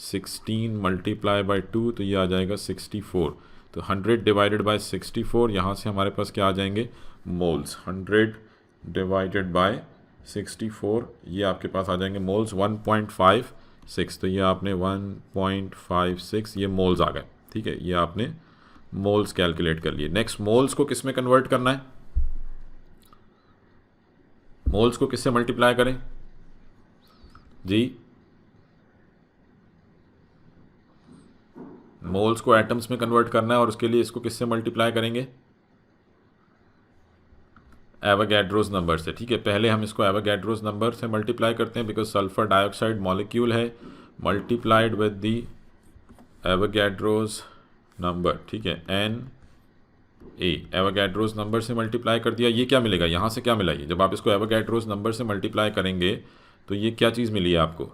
16 मल्टीप्लाई बाय 2 तो ये आ जाएगा 64। तो 100 डिवाइडेड बाय 64, यहाँ से हमारे पास क्या आ जाएंगे मोल्स। 100 डिवाइडेड बाय 64 ये आपके पास आ जाएंगे मोल्स 1.56। तो ये आपने 1.56 ये मोल्स आ गए, ठीक है, ये आपने मोल्स कैलकुलेट कर लिए। नेक्स्ट मोल्स को किस में कन्वर्ट करना है, मोल्स को किससे मल्टीप्लाई करें जी, मोल्स को एटम्स में कन्वर्ट करना है और उसके लिए इसको किससे मल्टीप्लाई करेंगे, एवोगैड्रोस नंबर से, ठीक है। पहले हम इसको एवोगैड्रोस नंबर से मल्टीप्लाई करते हैं बिकॉज सल्फर डाइऑक्साइड मॉलिक्यूल है, multiplied with the Avogadro's number, ठीक है, Na एवोगैड्रोस नंबर से मल्टीप्लाई कर दिया। ये क्या मिलेगा, यहाँ से क्या मिला, ये जब आप इसको एवोगैड्रोस नंबर से मल्टीप्लाई करेंगे तो ये क्या चीज़ मिली है आपको,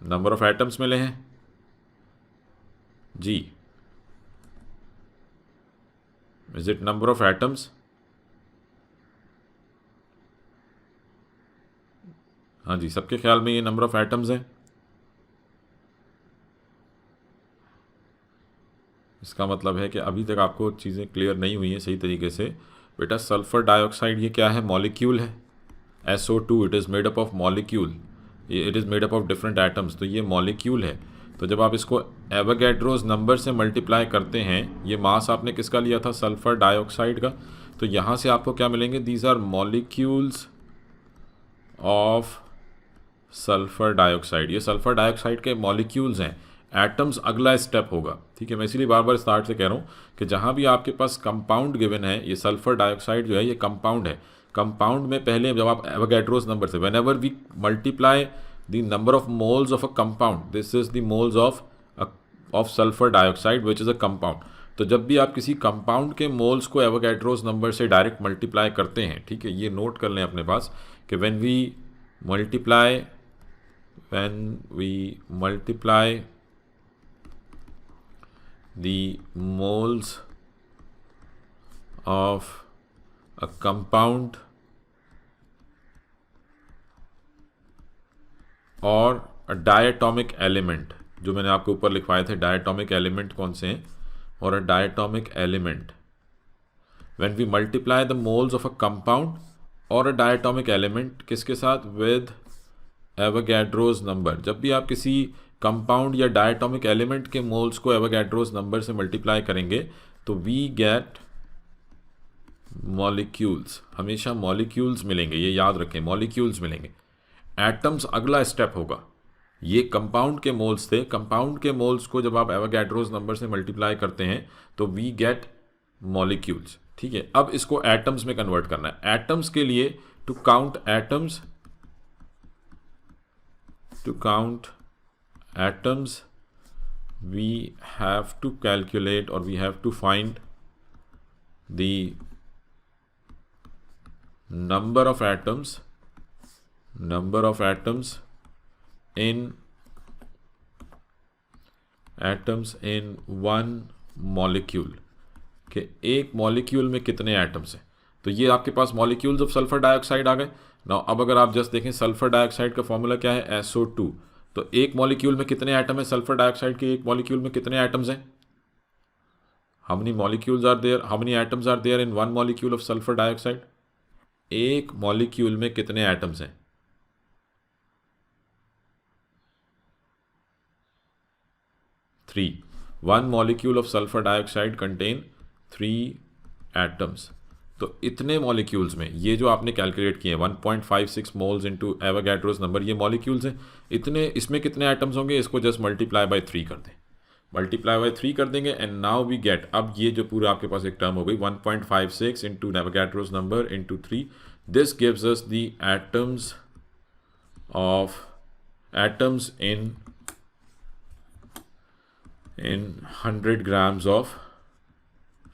नंबर ऑफ एटम्स मिले हैं जी, is it number of atoms? हाँ जी, सबके ख्याल में ये नंबर ऑफ एटम्स है। इसका मतलब है कि अभी तक आपको चीज़ें क्लियर नहीं हुई हैं सही तरीके से। बेटा सल्फ़र डाइऑक्साइड ये क्या है, मॉलिक्यूल है, SO2 it is made up of molecule, it is made up of different atoms, तो ये मॉलिक्यूल है। तो जब आप इसको एवोगैड्रोस नंबर से मल्टीप्लाई करते हैं, ये मास आपने किसका लिया था, सल्फ़र डाइऑक्साइड का, तो यहाँ से आपको क्या मिलेंगे, these are molecules of sulphur dioxide, ये सल्फ़र डाइऑक्साइड के मॉलिक्यूल्स हैं। एटम्स अगला स्टेप होगा, ठीक है, मैं इसीलिए बार बार स्टार्ट से कह रहा हूँ कि जहाँ भी आपके पास कंपाउंड गिवन है, ये सल्फ़र डाइऑक्साइड जो है ये कंपाउंड है। कंपाउंड में पहले जब आप एवोगैड्रोस नंबर से, whenever we multiply the number of moles of a compound, this is the moles of sulphur dioxide which is a compound. तो जब भी आप किसी कंपाउंड के मोल्स को एवोगैड्रोस नंबर से डायरेक्ट मल्टीप्लाई करते हैं, ठीक है, ये नोट कर लें अपने पास कि when we multiply the moles of a compound और a diatomic element, जो मैंने आपको ऊपर लिखवाए थे diatomic element कौन से हैं, और a diatomic element, when we multiply the moles of a compound और a diatomic element किसके साथ, with एवोगैड्रोस नंबर। जब भी आप किसी कंपाउंड या डायटोमिक एलिमेंट के मोल्स को एवोगैड्रोस नंबर से मल्टीप्लाई करेंगे तो वी गेट मॉलिक्यूल्स, हमेशा मॉलिक्यूल्स मिलेंगे, ये याद रखें, मॉलिक्यूल्स मिलेंगे। एटम्स अगला स्टेप होगा, ये कंपाउंड के मोल्स थे, कंपाउंड के मोल्स को जब आप एवोगैड्रोस नंबर से मल्टीप्लाई करते हैं तो वी गेट मॉलिक्यूल्स, ठीक है। अब इसको एटम्स में कन्वर्ट करना है। एटम्स के लिए to count atoms, to count atoms we have to calculate or we have to find the number of atoms in one molecule के एक मॉलिक्यूल में कितने एटम्स हैं। तो ये आपके पास मॉलिक्यूल्स ऑफ सल्फर डाइऑक्साइड आ गए ना। अब अगर आप जस्ट देखें सल्फर डाइऑक्साइड का फॉर्मूला क्या है, SO2। तो एक मॉलिक्यूल में कितने एटम है सल्फर डाइऑक्साइड के, एक मॉलिक्यूल में कितने एटम्स हैं, how many molecules are there, how many atoms are there in one molecule of sulphur dioxide. एक मॉलिक्यूल में कितने एटम्स हैं, 3। One molecule of sulphur dioxide contain 3 atoms. तो इतने मॉलिक्यूल्स में ये जो आपने कैलकुलेट किए 1.56 मोल्स इनटू एवोगैड्रोस नंबर, ये मॉलिक्यूल्स हैं, इतने इसमें कितने एटम्स होंगे, इसको जस्ट मल्टीप्लाई बाय 3 कर दें, मल्टीप्लाई बाय 3 कर देंगे एंड नाउ वी गेट, अब ये जो पूरा आपके पास एक टर्म हो गई 1.56 into Avogadro's number into 3, this gives us the atoms in 100 grams of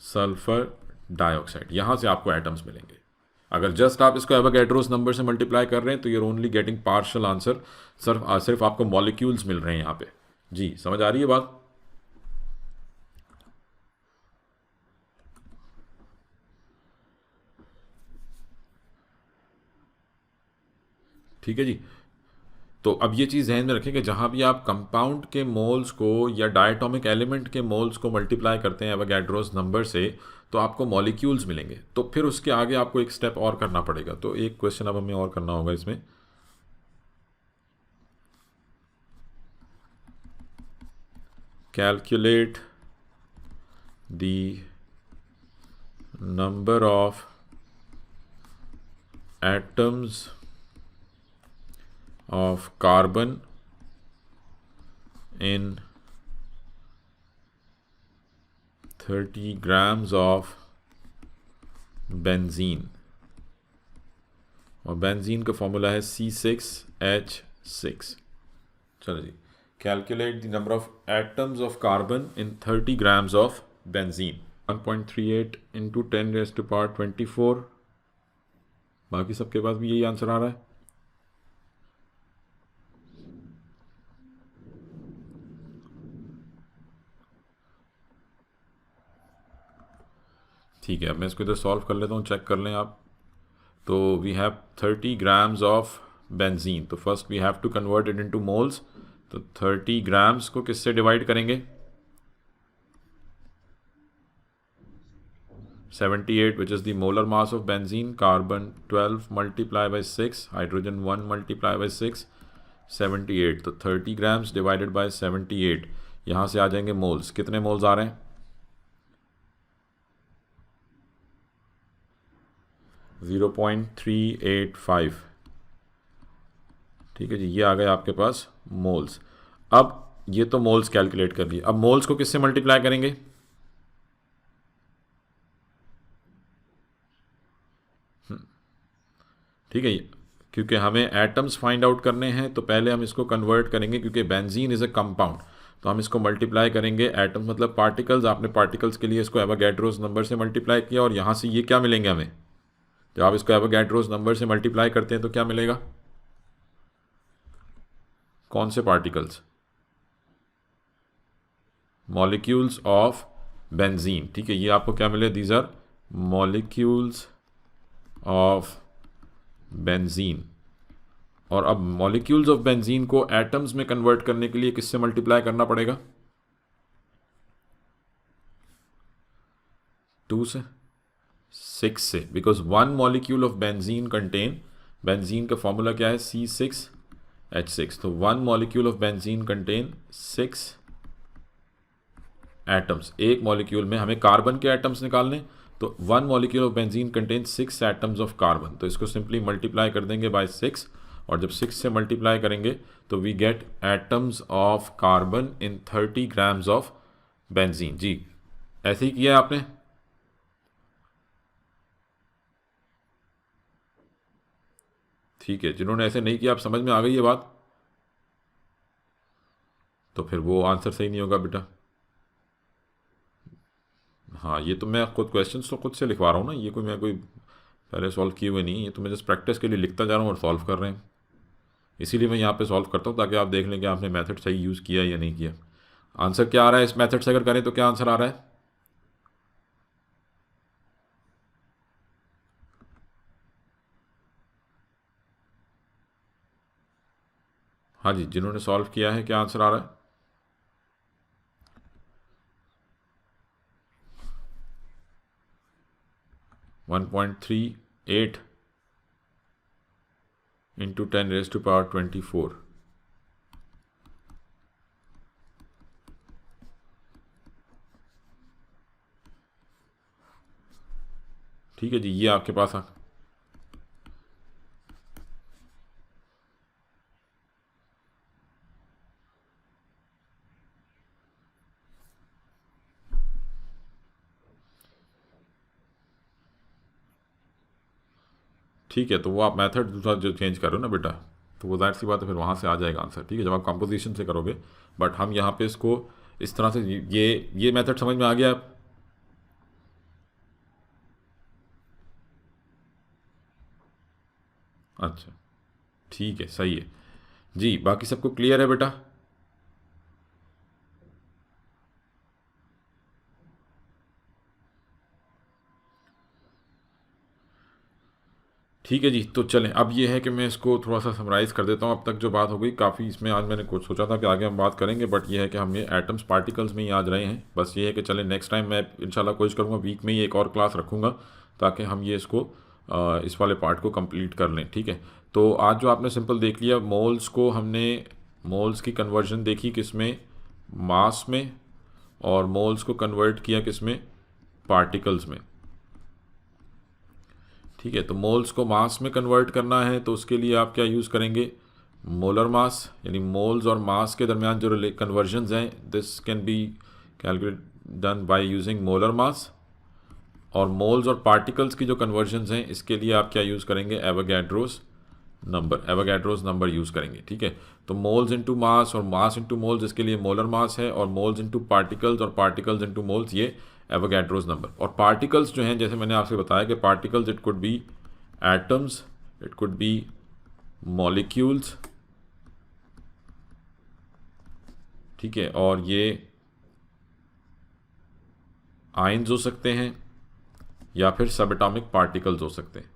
sulphur dioxide. यहाँ से आपको एटम्स मिलेंगे। अगर जस्ट आप इसको एवोगैड्रोस नंबर से मल्टीप्लाई कर रहे हैं तो you're only getting partial answer, सिर्फ आपको मॉलिक्यूल्स मिल रहे हैं यहाँ पे। जी समझ आ रही है बात। ठीक है जी। तो अब ये चीज़ ध्यान में रखें कि जहाँ भी आप कंपाउंड के मोल्स को या डायटोमिक एलिमेंट के मोल्स को मल्टीप्लाई करते हैं एवोगैड्रोस नंबर से तो आपको मॉलिक्यूल्स मिलेंगे। तो फिर उसके आगे आपको एक स्टेप और करना पड़ेगा। तो एक क्वेश्चन अब हमें और करना होगा इसमें, calculate the number of atoms of carbon in 30 grams of benzene. और बेंजीन का फॉर्मूला है C6H6। चलो जी, calculate the number of atoms of carbon in 30 grams of benzene. 1.38 into 10⁻²4। बाकी सबके पास भी यही आंसर आ रहा है। ठीक है, अब मैं इसको इधर सॉल्व कर लेता हूँ, चेक कर लें आप। तो we have 30 grams of benzene. तो first we have to convert it into moles. तो 30 ग्राम्स को किससे डिवाइड करेंगे, 78 which is the molar mass of benzene. Carbon 12 multiply by 6, hydrogen 1 multiply by 6, 78। तो 30 ग्राम्स डिवाइडेड बाई 78, यहाँ से आ जाएंगे moles. कितने मोल्स आ रहे हैं, 0.385। ठीक है जी, ये आ गए आपके पास मोल्स। अब ये तो मोल्स कैलकुलेट कर लिए, अब मोल्स को किससे मल्टीप्लाई करेंगे, ठीक है, क्योंकि हमें एटम्स फाइंड आउट करने हैं तो पहले हम इसको कन्वर्ट करेंगे, क्योंकि बेंजीन इज़ अ कंपाउंड। तो हम इसको मल्टीप्लाई करेंगे, एटम्स मतलब पार्टिकल्स। आपने पार्टिकल्स के लिए इसको एवोगैड्रोस नंबर से मल्टीप्लाई किया और यहाँ से ये क्या मिलेंगे हमें, जब आप इसको एवोगैड्रोस नंबर से मल्टीप्लाई करते हैं तो क्या मिलेगा, कौन से पार्टिकल्स, मॉलिक्यूल्स ऑफ बेंजीन। ठीक है, ये आपको क्या मिले, these are molecules of benzene. और अब मॉलिक्यूल्स ऑफ बेंजीन को एटम्स में कन्वर्ट करने के लिए किससे मल्टीप्लाई करना पड़ेगा, 2 से, 6 से, because one molecule of benzene contain, benzene का फॉर्मूला क्या है, C6H6। तो one molecule of benzene contain 6 atoms. एक मॉलिक्यूल में हमें कार्बन के एटम्स निकालने, तो one molecule of benzene contain 6 atoms of carbon. तो इसको सिंपली मल्टीप्लाई कर देंगे बाय 6, और जब 6 से मल्टीप्लाई करेंगे तो we get atoms of carbon in 30 grams of benzene. जी ऐसे ही किया आपने। ठीक है, जिन्होंने ऐसे नहीं किया, आप समझ में आ गई ये बात। तो तो फिर वो आंसर सही नहीं होगा बेटा। हाँ, ये तो मैं खुद क्वेश्चंस तो खुद से लिखवा रहा हूँ ना, ये कोई मैं कोई पहले सॉल्व किए हुए नहीं, ये तो मैं जस्ट प्रैक्टिस के लिए लिखता जा रहा हूँ और सॉल्व कर रहे हैं। इसीलिए मैं यहाँ पे सॉल्व करता हूँ ताकि आप देख लें कि आपने मेथड सही यूज़ किया या नहीं किया। आंसर क्या आ रहा है इस मेथड से अगर करें तो क्या आंसर आ रहा है? हाँ जी, जिन्होंने सॉल्व किया है क्या आंसर आ रहा है? 1.38 इंटू 10⁻²⁴। ठीक है जी, ये आपके पास आ ठीक है, तो वो आप मेथड दूसरा जो चेंज करो ना बेटा, तो वो जाहिर सी बात है फिर वहाँ से आ जाएगा आंसर। ठीक है, जब आप कंपोजिशन से करोगे। बट हम यहाँ पे इसको इस तरह से ये मेथड समझ में आ गया आप? अच्छा, ठीक है, सही है जी। बाकी सबको क्लियर है बेटा? ठीक है जी, तो चलें अब ये है कि मैं इसको थोड़ा सा समराइज़ कर देता हूँ। अब तक जो बात हो गई काफ़ी, इसमें आज मैंने कुछ सोचा था कि आगे हम बात करेंगे, बट ये है कि हम ये एटम्स पार्टिकल्स में ही आज रहे हैं। बस ये है कि चलें नेक्स्ट टाइम मैं इंशाल्लाह कोशिश करूँगा वीक में ही एक और क्लास रखूँगा ताकि हम ये इसको इस वाले पार्ट को कंप्लीट कर लें। ठीक है, तो आज जो आपने सिंपल देख लिया, मोल्स को हमने मोल्स की कन्वर्जन देखी किस में, मास में, और मोल्स को कन्वर्ट किया किस में, पार्टिकल्स में। ठीक है, तो मोल्स को मास में कन्वर्ट करना है तो उसके लिए आप क्या यूज़ करेंगे, मोलर मास, यानी मोल्स और मास के दरमियान जो कन्वर्जन्स हैं, this can be calculate done by using molar mass. और मोल्स और पार्टिकल्स की जो कन्वर्जन्स हैं इसके लिए आप क्या यूज़ करेंगे, Avogadro's number, Avogadro's number use करेंगे। ठीक है, तो मोल्स इनटू मास और मास इनटू मोल्स, इसके लिए मोलर मास है, और मोल्स इनटू पार्टिकल्स और पार्टिकल्स इनटू मोल्स ये एवोगैड्रोस नंबर। और पार्टिकल्स जो हैं, जैसे मैंने आपसे बताया कि particles it could be atoms, it could be molecules. ठीक है, और ये आयंस हो सकते हैं या फिर सब एटॉमिक पार्टिकल्स हो सकते हैं।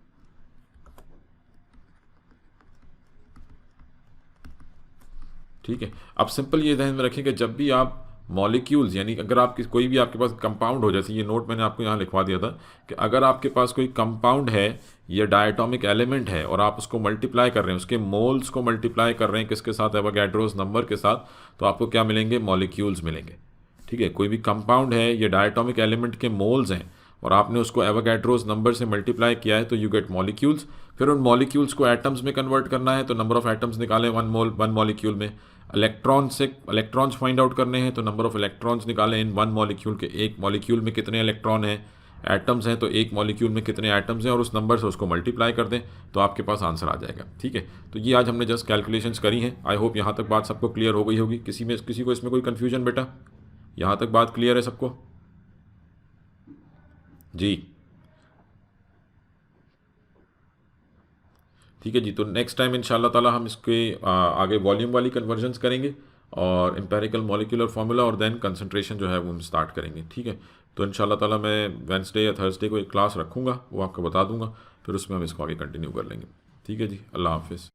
ठीक है, अब सिंपल ये ध्यान में रखें कि जब भी आप मॉलिक्यूल्स, यानी अगर आपकी कोई भी आपके पास कंपाउंड हो, जैसे ये नोट मैंने आपको यहाँ लिखवा दिया था कि अगर आपके पास कोई कंपाउंड है या डायटोमिक एलिमेंट है और आप उसको मल्टीप्लाई कर रहे हैं, उसके मोल्स को मल्टीप्लाई कर रहे हैं किसके साथ, एवोगैड्रोस नंबर के साथ, तो आपको क्या मिलेंगे, मॉलिक्यूल्स मिलेंगे। ठीक है, कोई भी कंपाउंड है या डायटोमिक एलिमेंट के मोल्स हैं और आपने उसको एवोगैड्रोस नंबर से मल्टीप्लाई किया है तो यू गेट मॉलिक्यूल्स। फिर उन मॉलिक्यूल्स को एटम्स में कन्वर्ट करना है तो नंबर ऑफ एटम्स निकालें वन मॉलिक्यूल में। इलेक्ट्रॉन्स फाइंड आउट करने हैं तो नंबर ऑफ इलेक्ट्रॉन्स निकालें इन वन मॉलिक्यूल के, एक मॉलिक्यूल में कितने इलेक्ट्रॉन हैं, एटम्स हैं तो एक मॉलिक्यूल में कितने एटम्स हैं, और उस नंबर से उसको मल्टीप्लाई कर दें तो आपके पास आंसर आ जाएगा। ठीक है, तो ये आज हमने जस्ट कैलकुलेशंस करी हैं। आई होप यहाँ तक बात सबको क्लियर हो गई होगी। किसी को इसमें कोई कन्फ्यूजन बेटा? यहाँ तक बात क्लियर है सबको? जी ठीक है जी, तो नेक्स्ट टाइम इंशाल्लाह ताला हम इसके आगे वॉल्यूम वाली कन्वर्जन्स करेंगे और एम्पेरिकल मॉलिक्यूलर फार्मूला, और देन कंसंट्रेशन जो है वो हम स्टार्ट करेंगे। ठीक है, तो इंशाल्लाह ताला मैं वेंसडे या थर्सडे को एक क्लास रखूँगा, वो आपको बता दूंगा, फिर उसमें हम इसको आगे कंटिन्यू कर लेंगे। ठीक है जी, अल्लाह हाफिज़।